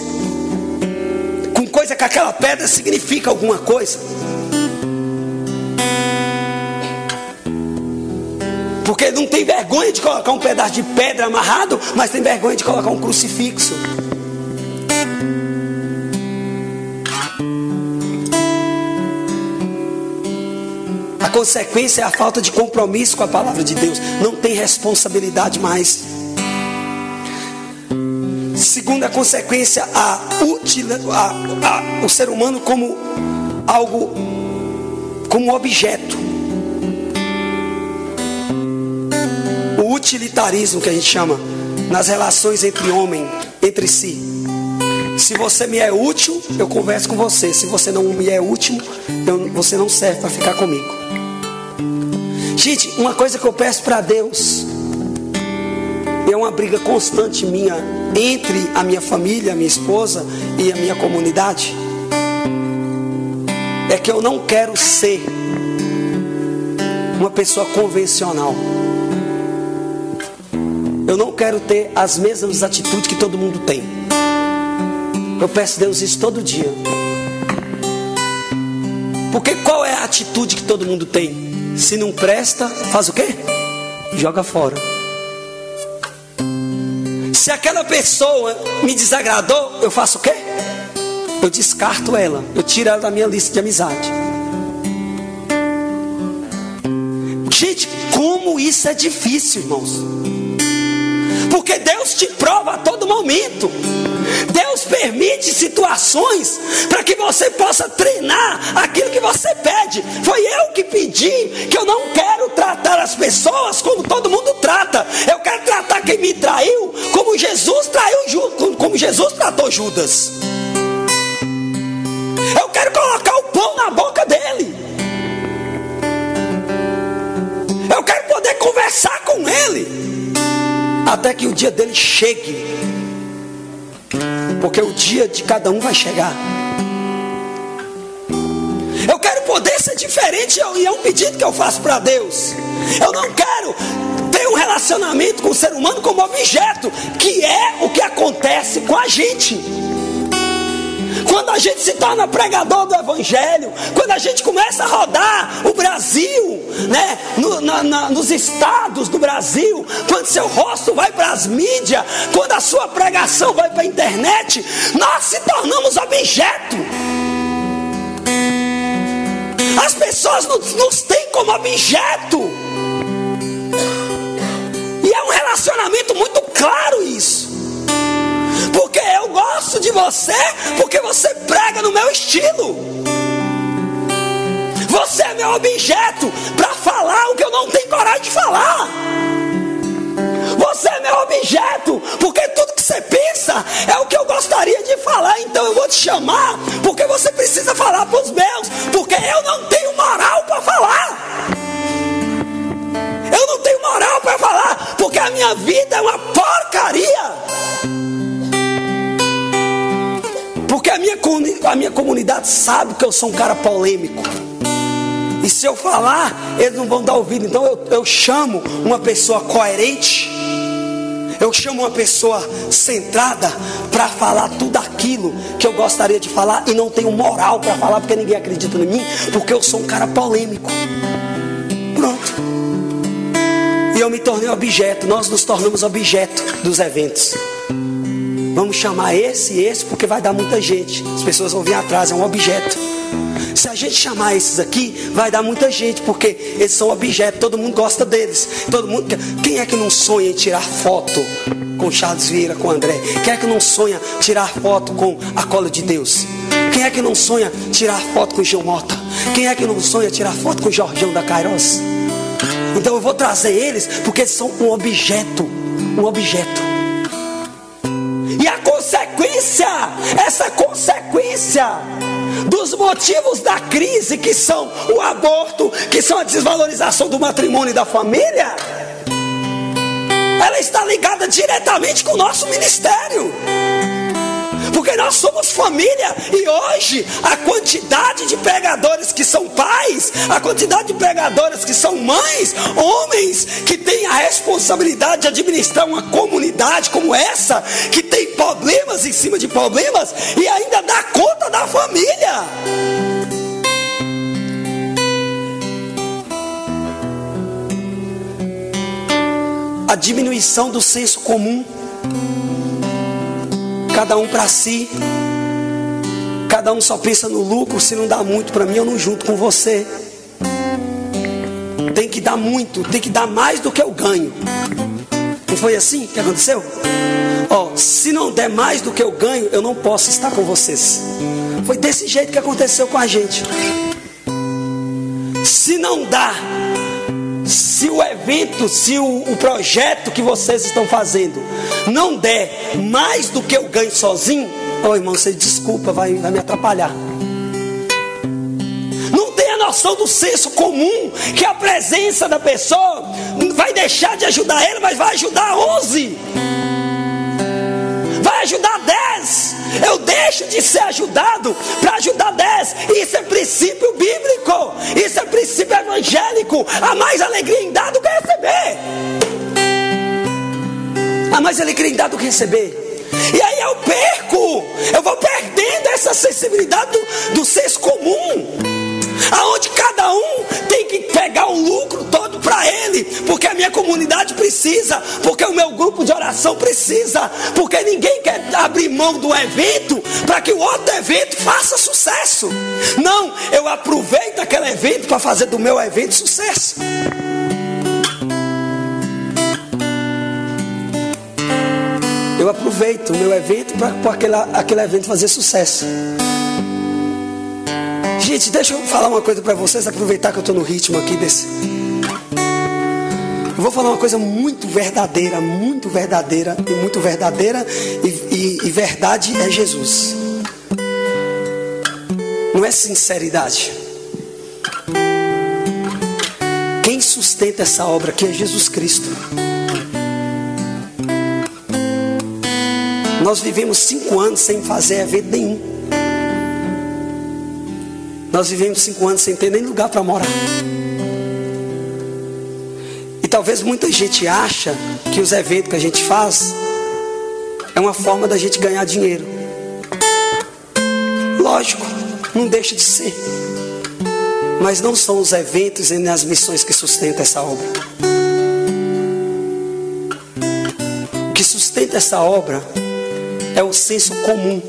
com coisa que aquela pedra significa alguma coisa. Porque não tem vergonha de colocar um pedaço de pedra amarrado, mas tem vergonha de colocar um crucifixo. A consequência é a falta de compromisso com a palavra de Deus. Não tem responsabilidade mais. Segunda consequência, o ser humano como algo, como objeto. O utilitarismo que a gente chama nas relações entre homem, entre si. Se você me é útil, eu converso com você. Se você não me é útil, você não serve para ficar comigo. Gente, uma coisa que eu peço para Deus, é uma briga constante minha entre a minha família, a minha esposa e a minha comunidade, é que eu não quero ser uma pessoa convencional. Eu não quero ter as mesmas atitudes que todo mundo tem. Eu peço a Deus isso todo dia. Porque qual é a atitude que todo mundo tem? Se não presta, faz o quê? Joga fora. Se aquela pessoa me desagradou, eu faço o quê? Eu descarto ela. Eu tiro ela da minha lista de amizade. Gente, como isso é difícil, irmãos. Porque Deus te prova a todo momento. Deus permite situações para que você possa treinar aquilo que você pede. Foi eu que pedi que eu não quero tratar as pessoas como todo mundo trata. Eu quero tratar quem me traiu como Jesus como Jesus tratou Judas. Eu quero colocar o pão na boca dele. Eu quero poder conversar com ele até que o dia dele chegue. Porque o dia de cada um vai chegar. Eu quero poder ser diferente, e é um pedido que eu faço para Deus. Eu não quero ter um relacionamento com o ser humano como objeto, que é o que acontece com a gente. Quando a gente se torna pregador do Evangelho, quando a gente começa a rodar o Brasil, né, nos estados do Brasil, quando seu rosto vai para as mídias, quando a sua pregação vai para a internet, nós se tornamos objeto. As pessoas nos têm como objeto. E é um relacionamento muito claro isso. Porque eu Eu gosto de você porque você prega no meu estilo. Você é meu objeto para falar o que eu não tenho coragem de falar. Você é meu objeto porque tudo que você pensa é o que eu gostaria de falar. Então eu vou te chamar porque você precisa falar para os meus, porque eu não tenho moral para falar. Eu não tenho moral para falar porque a minha vida é uma porcaria. Porque a minha comunidade sabe que eu sou um cara polêmico. E se eu falar, eles não vão dar ouvido. Então eu chamo uma pessoa coerente. Eu chamo uma pessoa centrada para falar tudo aquilo que eu gostaria de falar e não tenho moral para falar porque ninguém acredita em mim, porque eu sou um cara polêmico. Pronto. E eu me tornei objeto. Nós nos tornamos objeto dos eventos. Vamos chamar esse e esse porque vai dar muita gente. As pessoas vão vir atrás, é um objeto. Se a gente chamar esses aqui, vai dar muita gente, porque eles são objetos, todo mundo gosta deles. Todo mundo. Quem é que não sonha em tirar foto com Charles Vieira, com André? Quem é que não sonha tirar foto com a Cola de Deus? Quem é que não sonha tirar foto com Gil Mota? Quem é que não sonha tirar foto com Jorjão da Kairos? Então eu vou trazer eles, porque eles são um objeto. Um objeto. E a consequência, essa consequência dos motivos da crise, que são o aborto, que são a desvalorização do matrimônio e da família, ela está ligada diretamente com o nosso ministério. Porque nós somos família. E hoje a quantidade de pregadores que são pais, a quantidade de pregadoras que são mães, homens que têm a responsabilidade de administrar uma comunidade como essa, que tem problemas em cima de problemas e ainda dá conta da família. A diminuição do senso comum. Cada um para si. Cada um só pensa no lucro. Se não dá muito para mim, eu não junto com você. Tem que dar muito, tem que dar mais do que eu ganho. Não foi assim que aconteceu? Se não der mais do que eu ganho, eu não posso estar com vocês. Foi desse jeito que aconteceu com a gente. Se não dá, se o evento, se o projeto que vocês estão fazendo não der mais do que eu ganho sozinho, irmão, você desculpa, vai me atrapalhar. Não tem a noção do senso comum, que a presença da pessoa vai deixar de ajudar ele, mas vai ajudar 11, vai ajudar 10. Eu deixo de ser ajudado para ajudar 10. Isso é princípio bíblico, isso é princípio evangélico. Há mais alegria em dar do que receber. Há mais alegria em dar do que receber. E aí eu vou perdendo essa sensibilidade do senso comum, aonde cada um tem que pegar o lucro todo para ele, porque a minha comunidade precisa, porque o meu grupo de oração precisa, porque ninguém quer abrir mão do evento para que o outro evento faça sucesso. Não, eu aproveito aquele evento para fazer do meu evento sucesso. Eu aproveito o meu evento para aquele evento fazer sucesso. Gente, deixa eu falar uma coisa para vocês, aproveitar que eu estou no ritmo aqui desse. Eu vou falar uma coisa muito verdadeira e muito verdadeira, e verdade é Jesus. Não é sinceridade. Quem sustenta essa obra aqui é Jesus Cristo. Nós vivemos 5 anos sem fazer evento nenhum. Nós vivemos 5 anos sem ter nem lugar para morar. E talvez muita gente acha que os eventos que a gente faz é uma forma da gente ganhar dinheiro. Lógico, não deixa de ser. Mas não são os eventos e nem as missões que sustentam essa obra. O que sustenta essa obra é o senso comum,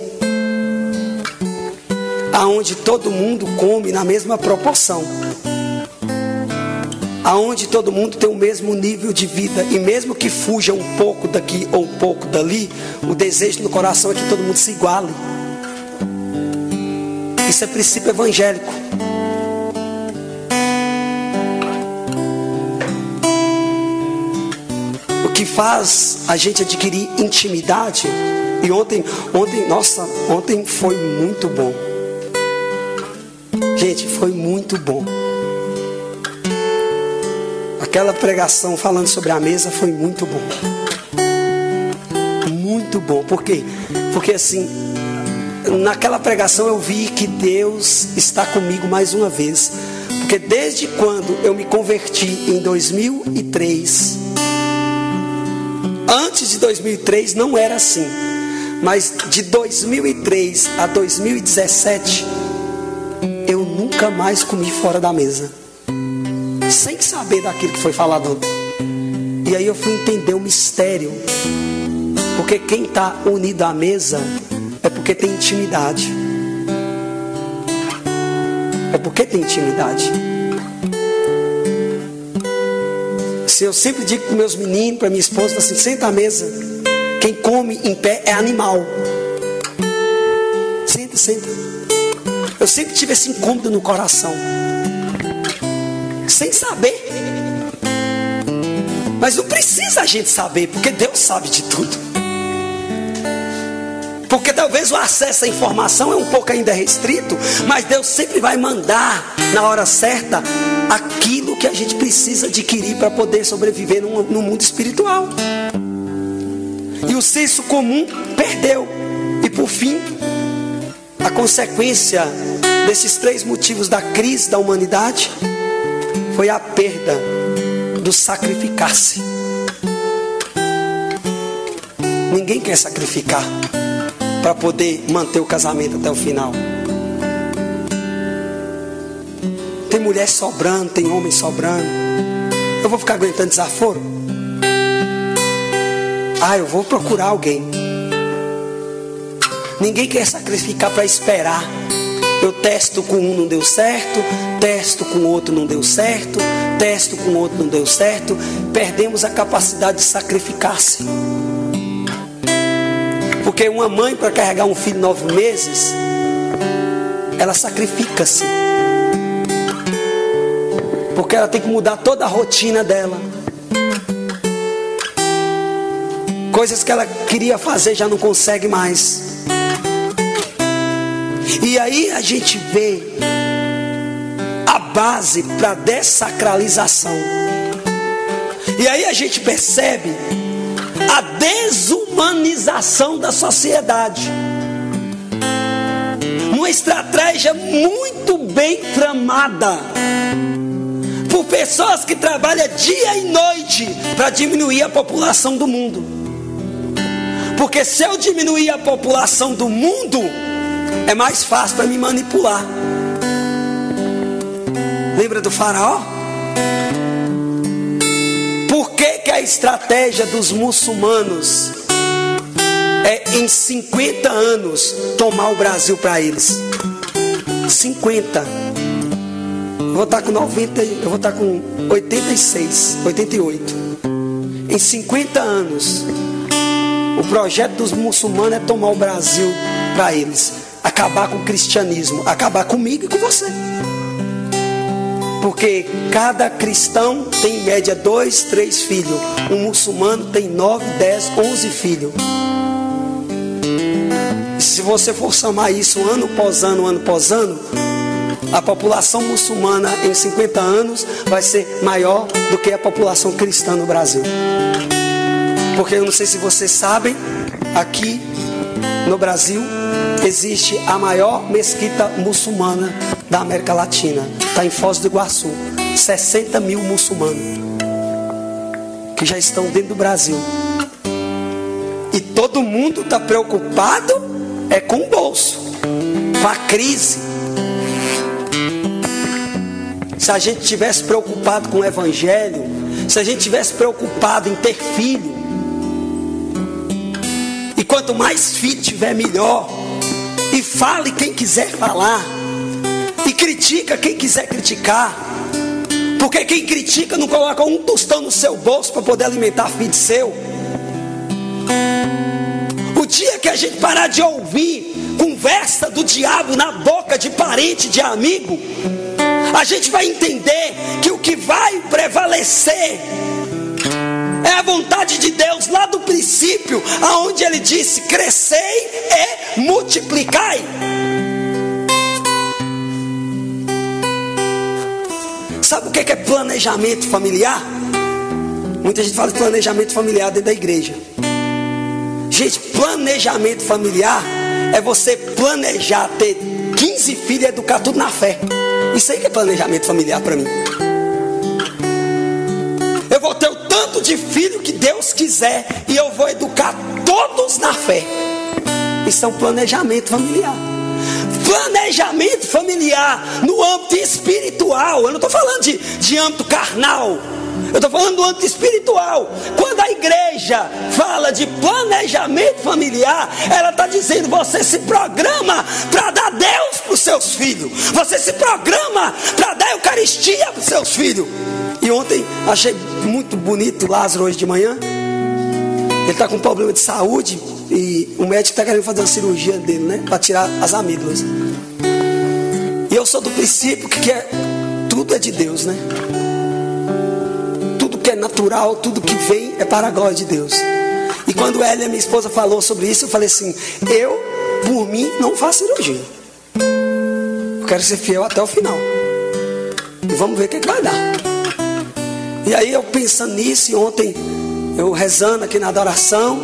aonde todo mundo come na mesma proporção, aonde todo mundo tem o mesmo nível de vida, e mesmo que fuja um pouco daqui ou um pouco dali, o desejo no coração é que todo mundo se iguale. Isso é princípio evangélico. O que faz a gente adquirir intimidade. E ontem foi muito bom. Gente, foi muito bom. Aquela pregação falando sobre a mesa foi muito bom. Muito bom. Por quê? Porque assim, naquela pregação eu vi que Deus está comigo mais uma vez. Porque desde quando eu me converti em 2003, antes de 2003 não era assim. Mas de 2003 a 2017, eu nunca mais comi fora da mesa, sem saber daquilo que foi falado ontem. E aí eu fui entender o mistério. Porque quem está unido à mesa é porque tem intimidade. É porque tem intimidade. Se eu sempre digo para meus meninos, para minha esposa, assim, senta à mesa. Quem come em pé é animal. Senta, senta. Eu sempre tive esse incômodo no coração, sem saber. Mas não precisa a gente saber, porque Deus sabe de tudo. Porque talvez o acesso à informação é um pouco ainda restrito, mas Deus sempre vai mandar na hora certa aquilo que a gente precisa adquirir para poder sobreviver no mundo espiritual. E o senso comum perdeu. E por fim, a consequência desses 3 motivos da crise da humanidade foi a perda do sacrificar-se. Ninguém quer sacrificar para poder manter o casamento até o final. Tem mulher sobrando, tem homem sobrando. Eu vou ficar aguentando desaforo? Eu vou procurar alguém. Ninguém quer sacrificar para esperar. Eu testo com um, não deu certo. Testo com outro, não deu certo. Testo com outro, não deu certo. Perdemos a capacidade de sacrificar-se. Porque uma mãe, para carregar um filho 9 meses, ela sacrifica-se. Porque ela tem que mudar toda a rotina dela. Coisas que ela queria fazer já não consegue mais. E aí a gente vê a base para dessacralização. E aí a gente percebe a desumanização da sociedade. Uma estratégia muito bem tramada por pessoas que trabalham dia e noite para diminuir a população do mundo. Porque se eu diminuir a população do mundo, é mais fácil para me manipular. Lembra do faraó? Por que a estratégia dos muçulmanos é em 50 anos tomar o Brasil para eles? 50. Eu vou estar com 90, eu vou estar com 86, 88. Em 50 anos, o projeto dos muçulmanos é tomar o Brasil para eles. Acabar com o cristianismo. Acabar comigo e com você. Porque cada cristão tem em média 2, 3 filhos. Um muçulmano tem 9, 10, 11 filhos. E se você for somar isso ano após ano, a população muçulmana em 50 anos vai ser maior do que a população cristã no Brasil. Porque eu não sei se vocês sabem, aqui no Brasil existe a maior mesquita muçulmana da América Latina. Está em Foz do Iguaçu. 60 mil muçulmanos que já estão dentro do Brasil. E todo mundo está preocupado com o bolso, com a crise. Se a gente tivesse preocupado com o evangelho, se a gente tivesse preocupado em ter filho, e quanto mais filho tiver, melhor. E fale quem quiser falar, e critica quem quiser criticar, Porque quem critica não coloca um tostão no seu bolso para poder alimentar filho seu. O dia que a gente parar de ouvir conversa do diabo na boca de parente, de amigo, a gente vai entender que o que vai prevalecer é a vontade de Deus lá do princípio, aonde Ele disse: crescei e multiplicai. Sabe o que é planejamento familiar? Muita gente fala de planejamento familiar dentro da igreja. Gente, planejamento familiar é você planejar ter 15 filhos e educar tudo na fé. Isso aí que é planejamento familiar para mim. Eu vou ter o tanto de filho que Deus quiser e eu vou educar todos na fé. Isso é um planejamento familiar. Planejamento familiar no âmbito espiritual. Eu não estou falando de âmbito carnal. Eu estou falando do âmbito espiritual. Quando a igreja fala de planejamento familiar, ela está dizendo: você se programa para dar Deus para os seus filhos. Você se programa para dar Eucaristia para os seus filhos. E ontem achei muito bonito Lázaro hoje de manhã. Ele está com um problema de saúde e o médico está querendo fazer uma cirurgia dele, né? Para tirar as amígdalas. E eu sou do princípio que tudo é de Deus, né? Tudo que é natural, tudo que vem é para a glória de Deus. E quando ela, minha esposa, falou sobre isso, eu falei assim: eu, por mim, não faço cirurgia. Eu quero ser fiel até o final. E vamos ver o que vai dar. E aí eu pensando nisso, e ontem eu rezando aqui na adoração,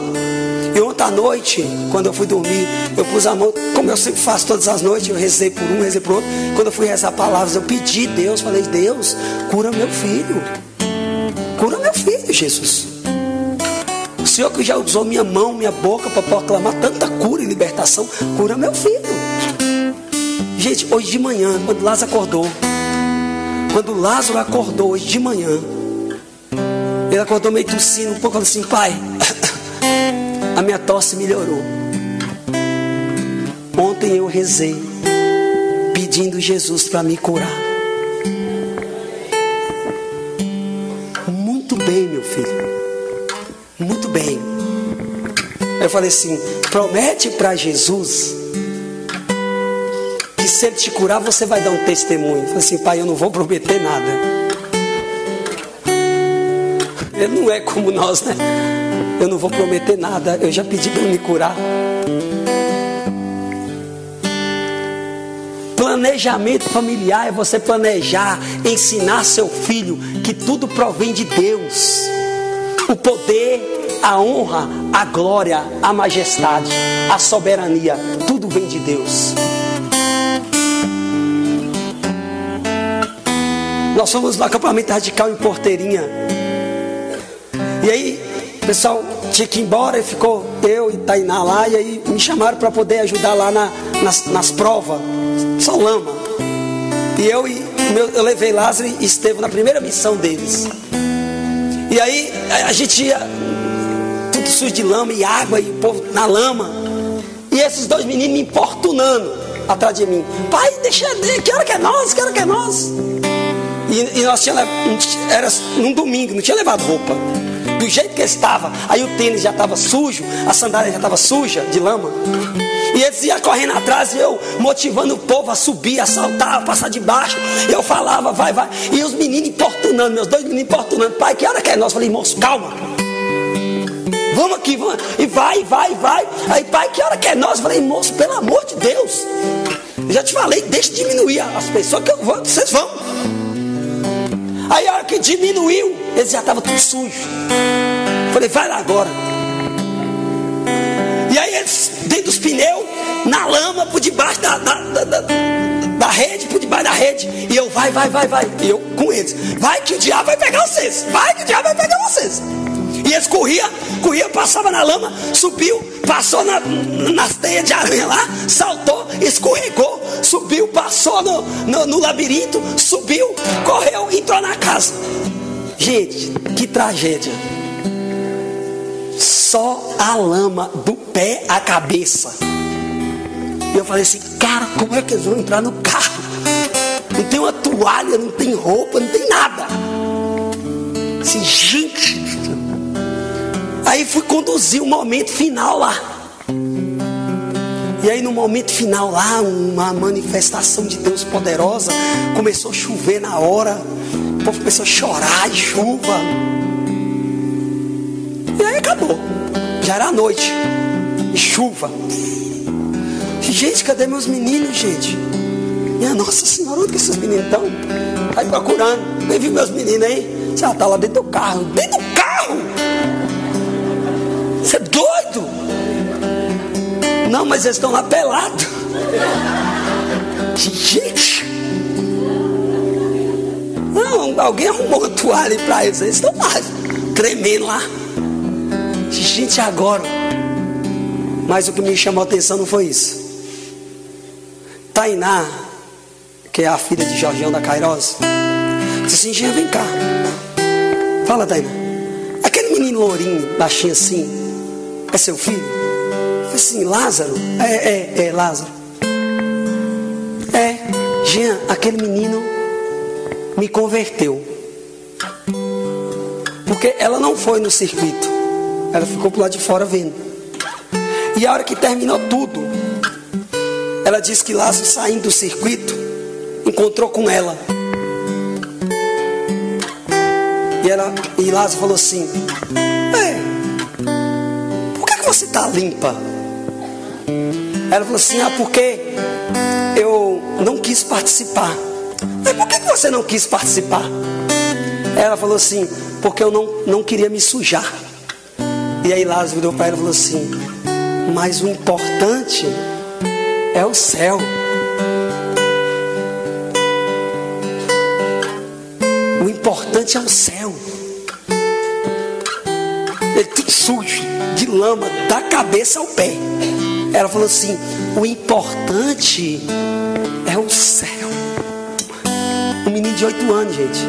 e ontem à noite, quando eu fui dormir, eu pus a mão, como eu sempre faço todas as noites, eu rezei por um, rezei por outro. Quando eu fui rezar palavras, eu pedi a Deus, falei: Deus, cura meu filho. Cura meu filho, Jesus. O Senhor que já usou minha mão, minha boca para proclamar tanta cura e libertação, cura meu filho. Gente, hoje de manhã, quando Lázaro acordou hoje de manhã, ele acordou meio tossindo um pouco, falou assim: pai, a minha tosse melhorou. Ontem eu rezei pedindo Jesus para me curar. Muito bem, meu filho, muito bem. Eu falei assim: promete para Jesus que se Ele te curar, você vai dar um testemunho. Eu falei assim: pai, eu não vou prometer nada. Ele não é como nós, né? Eu não vou prometer nada. Eu já pedi para Ele me curar. Planejamento familiar é você planejar, ensinar seu filho que tudo provém de Deus. O poder, a honra, a glória, a majestade, a soberania, tudo vem de Deus. Nós fomos no acampamento radical em Porteirinha. E aí, o pessoal tinha que ir embora e ficou eu e Tainá lá. E aí me chamaram para poder ajudar lá nas provas. Só lama. E eu levei Lázaro e Estevão na primeira missão deles. E aí a gente ia tudo sujo de lama e água e o povo na lama. E esses dois meninos me importunando atrás de mim: pai, deixa, que hora que é nós? Que hora que é nós? E nós era num domingo, não tinha levado roupa. Do jeito que estava, aí o tênis já estava sujo, a sandália já estava suja de lama. E eles iam correndo atrás e eu motivando o povo a subir, a saltar, a passar de baixo. E eu falava: vai, vai. E os meninos importunando, meus dois meninos importunando: pai, que hora que é nós? Eu falei: moço, calma. Vamos aqui, vamos. E vai. Aí, pai, que hora que é nós? Eu falei: moço, pelo amor de Deus. Eu já te falei, deixa diminuir as pessoas que eu vou, vocês vão. Aí a hora que diminuiu, eles já estavam tudo sujos. Falei: vai lá agora. E aí eles, dentro dos pneus, na lama, por debaixo da rede, por debaixo da rede. E eu: vai. E eu com eles: vai que o diabo vai pegar vocês. Vai que o diabo vai pegar vocês. E eles corriam, passava na lama, subiu, passou nas teias de aranha lá, saltou, escorregou, subiu, passou no labirinto, subiu, correu, entrou na casa. Gente, que tragédia. Só a lama do pé à cabeça. E eu falei assim: cara, como é que eles vão entrar no carro? Não tem uma toalha, não tem roupa, não tem nada. Assim, gente. Aí fui conduzir o momento final lá. E aí no momento final lá, uma manifestação de Deus poderosa. Começou a chover na hora. O povo começou a chorar, e chuva. E aí acabou. Já era noite. E chuva. Gente, cadê meus meninos, gente? Minha Nossa Senhora, onde que esses meninos estão? Aí procurando. Nem vi meus meninos aí. Já tá lá dentro do carro. Dentro do carro! Você é doido? Não, mas eles estão lá pelados. Gente. Não, alguém arrumou uma toalha para eles. Eles estão lá, tremendo lá. Gente, agora. Mas o que me chamou a atenção não foi isso. Tainá, que é a filha de Jorgião da Cairós, disse assim: Jean, vem cá. Fala, Tainá. Aquele menino lourinho, baixinho assim, é seu filho? Eu falei assim: Lázaro? É Lázaro. Jean, aquele menino me converteu. Porque ela não foi no circuito. Ela ficou pro lado de fora vendo. E a hora que terminou tudo, ela disse que Lázaro, saindo do circuito, encontrou com ela. E Lázaro falou assim: por que você está limpa? Ela falou assim: porque eu não quis participar. Por que você não quis participar? Ela falou assim: porque eu não queria me sujar. E aí Lázaro virou para ela e falou assim: mas o importante é o céu. O importante é o céu. Ele tudo sujo, de lama, da cabeça ao pé. Ela falou assim: o importante é o céu. Um menino de 8 anos, gente.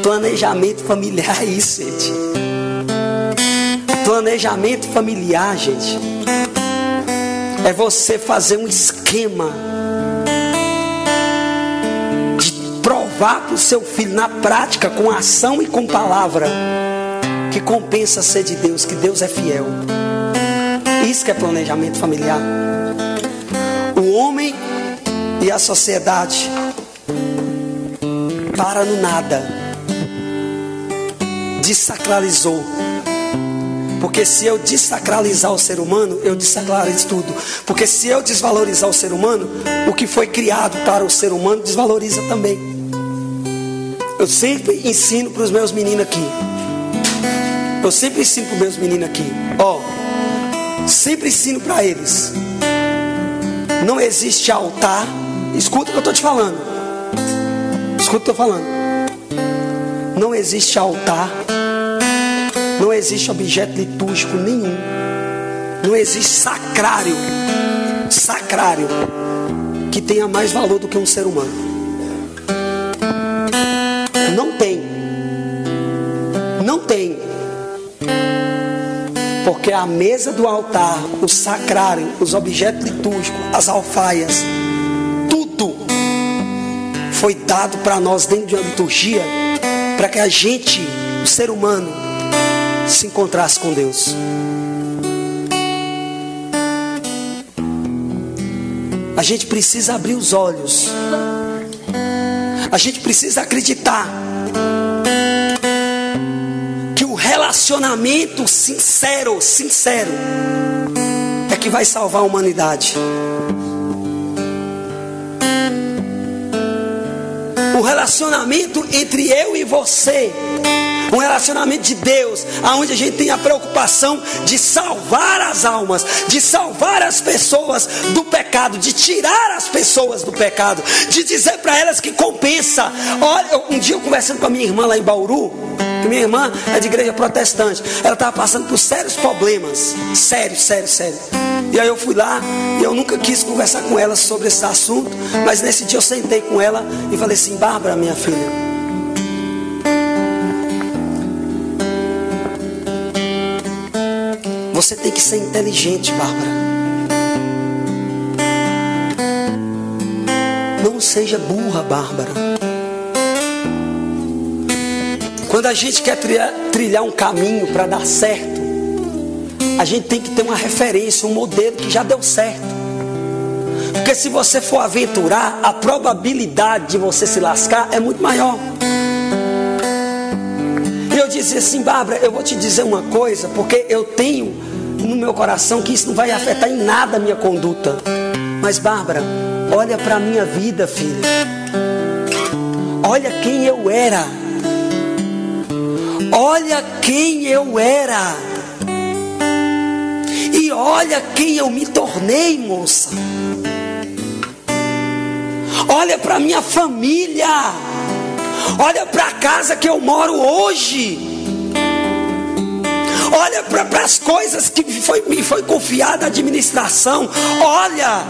Planejamento familiar é isso, gente. Planejamento familiar, gente, é você fazer um esquema de provar para o seu filho na prática, com ação e com palavra, que compensa ser de Deus, que Deus é fiel. Isso que é planejamento familiar. O homem e a sociedade para no nada, desacralizou. Porque se eu desacralizar o ser humano, eu desacralizo tudo. Porque se eu desvalorizar o ser humano, o que foi criado para o ser humano desvaloriza também. Eu sempre ensino para os meus meninos aqui. Sempre ensino para eles. Não existe altar. Escuta o que eu estou te falando. Não existe altar. Não existe objeto litúrgico nenhum. Não existe sacrário que tenha mais valor do que um ser humano. Não tem. Porque a mesa do altar, o sacrário, os objetos litúrgicos, as alfaias, tudo foi dado para nós dentro de uma liturgia, para que a gente, o ser humano, se encontrasse com Deus. A gente precisa abrir os olhos. A gente precisa acreditar que o relacionamento sincero é que vai salvar a humanidade. O relacionamento entre eu e você, um relacionamento de Deus, onde a gente tem a preocupação de salvar as almas, de salvar as pessoas do pecado, de tirar as pessoas do pecado, de dizer para elas que compensa. Olha, um dia eu conversando com a minha irmã lá em Bauru, que minha irmã é de igreja protestante, ela estava passando por sérios problemas, sério. E aí eu fui lá, e eu nunca quis conversar com ela sobre esse assunto, mas nesse dia eu sentei com ela e falei assim: Bárbara, minha filha, você tem que ser inteligente, Bárbara. Não Não seja burra, Bárbara. Quando a gente quer trilhar um caminho para dar certo, a gente tem que ter uma referência, um modelo que já deu certo. Porque se você for aventurar, a probabilidade de você se lascar é muito maior. E eu dizia assim: Bárbara, eu vou te dizer uma coisa, porque eu tenho no meu coração que isso não vai afetar em nada a minha conduta. Mas Bárbara, olha para a minha vida, filha. Olha quem eu era. Olha quem eu era. E olha quem eu me tornei, moça. Olha para minha família. Olha para a casa que eu moro hoje. Olha para as coisas que me foi confiada a administração. Olha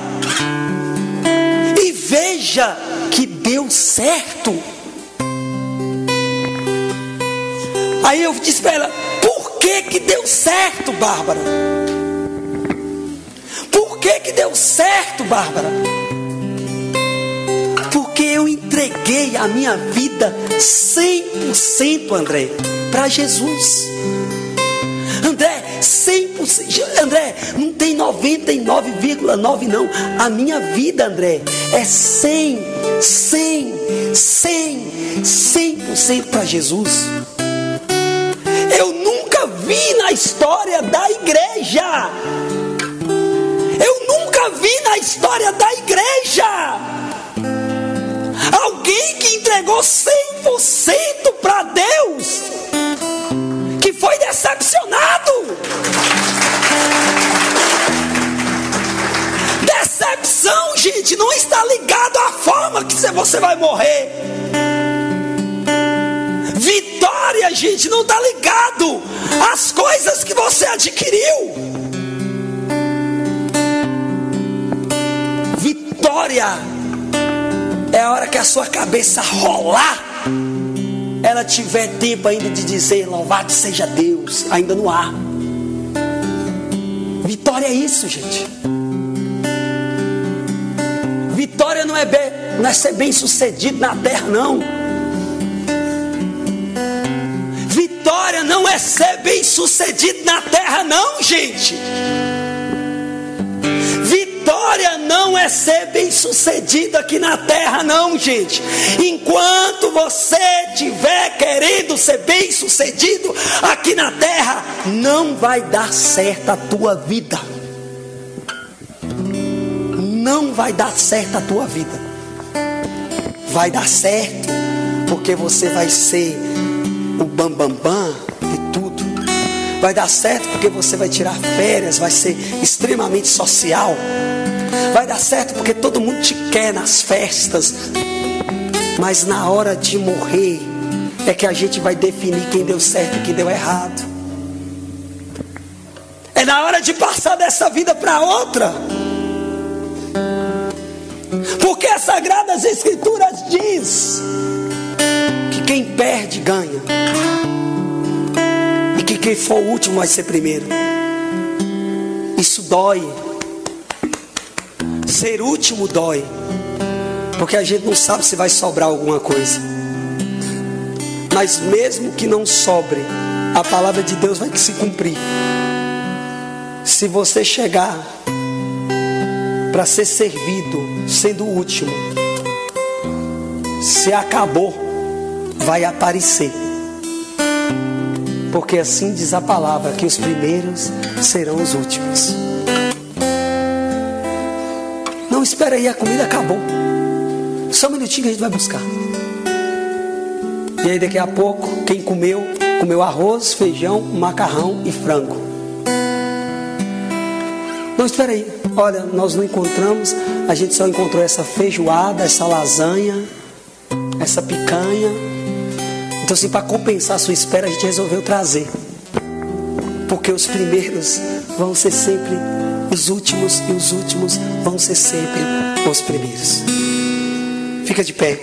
e veja que deu certo. Aí eu disse para ela: por que deu certo, Bárbara? Por que deu certo, Bárbara? Porque eu entreguei a minha vida 100%, André, para Jesus. André, 100%. André, não tem 99,9 não. A minha vida, André, é 100% para Jesus. Eu nunca vi na história da igreja. Eu nunca vi na história da igreja alguém que entregou 100% para Deus que foi decepcionado. Decepção, gente, não está ligado à forma que você vai morrer. Vitória, gente, não está ligado às coisas que você adquiriu. Vitória é a hora que a sua cabeça rolar, ela tiver tempo ainda de dizer: louvado seja Deus, ainda no ar. Vitória é isso, gente. Vitória não é ser bem sucedido na terra, não. Vitória não é ser bem sucedido na terra, não, gente. Vitória não é ser bem sucedido aqui na terra, não, gente. Enquanto você estiver querendo ser bem sucedido aqui na terra, não vai dar certo a tua vida. Não vai dar certo a tua vida. Vai dar certo porque você vai ser o bambambam de tudo. Vai dar certo porque você vai tirar férias, vai ser extremamente social. Vai dar certo porque todo mundo te quer nas festas. Mas na hora de morrer é que a gente vai definir quem deu certo e quem deu errado. É na hora de passar dessa vida para outra. Porque as Sagradas Escrituras diz que quem perde ganha, e que quem for o último vai ser primeiro. Isso dói. Ser último dói, porque a gente não sabe se vai sobrar alguma coisa. Mas mesmo que não sobre, a palavra de Deus vai se cumprir. Se você chegar para ser servido sendo o último, se acabou, vai aparecer. Porque assim diz a palavra, que os primeiros serão os últimos. Não espera aí, a comida acabou. Só um minutinho que a gente vai buscar. E aí daqui a pouco, quem comeu arroz, feijão, macarrão e frango. Não, espera aí. Olha, nós não encontramos. A gente só encontrou essa feijoada, essa lasanha, essa picanha. Então assim, para compensar a sua espera, a gente resolveu trazer. Porque os primeiros vão ser sempre os últimos, e os últimos vão ser sempre os primeiros. Fica de pé.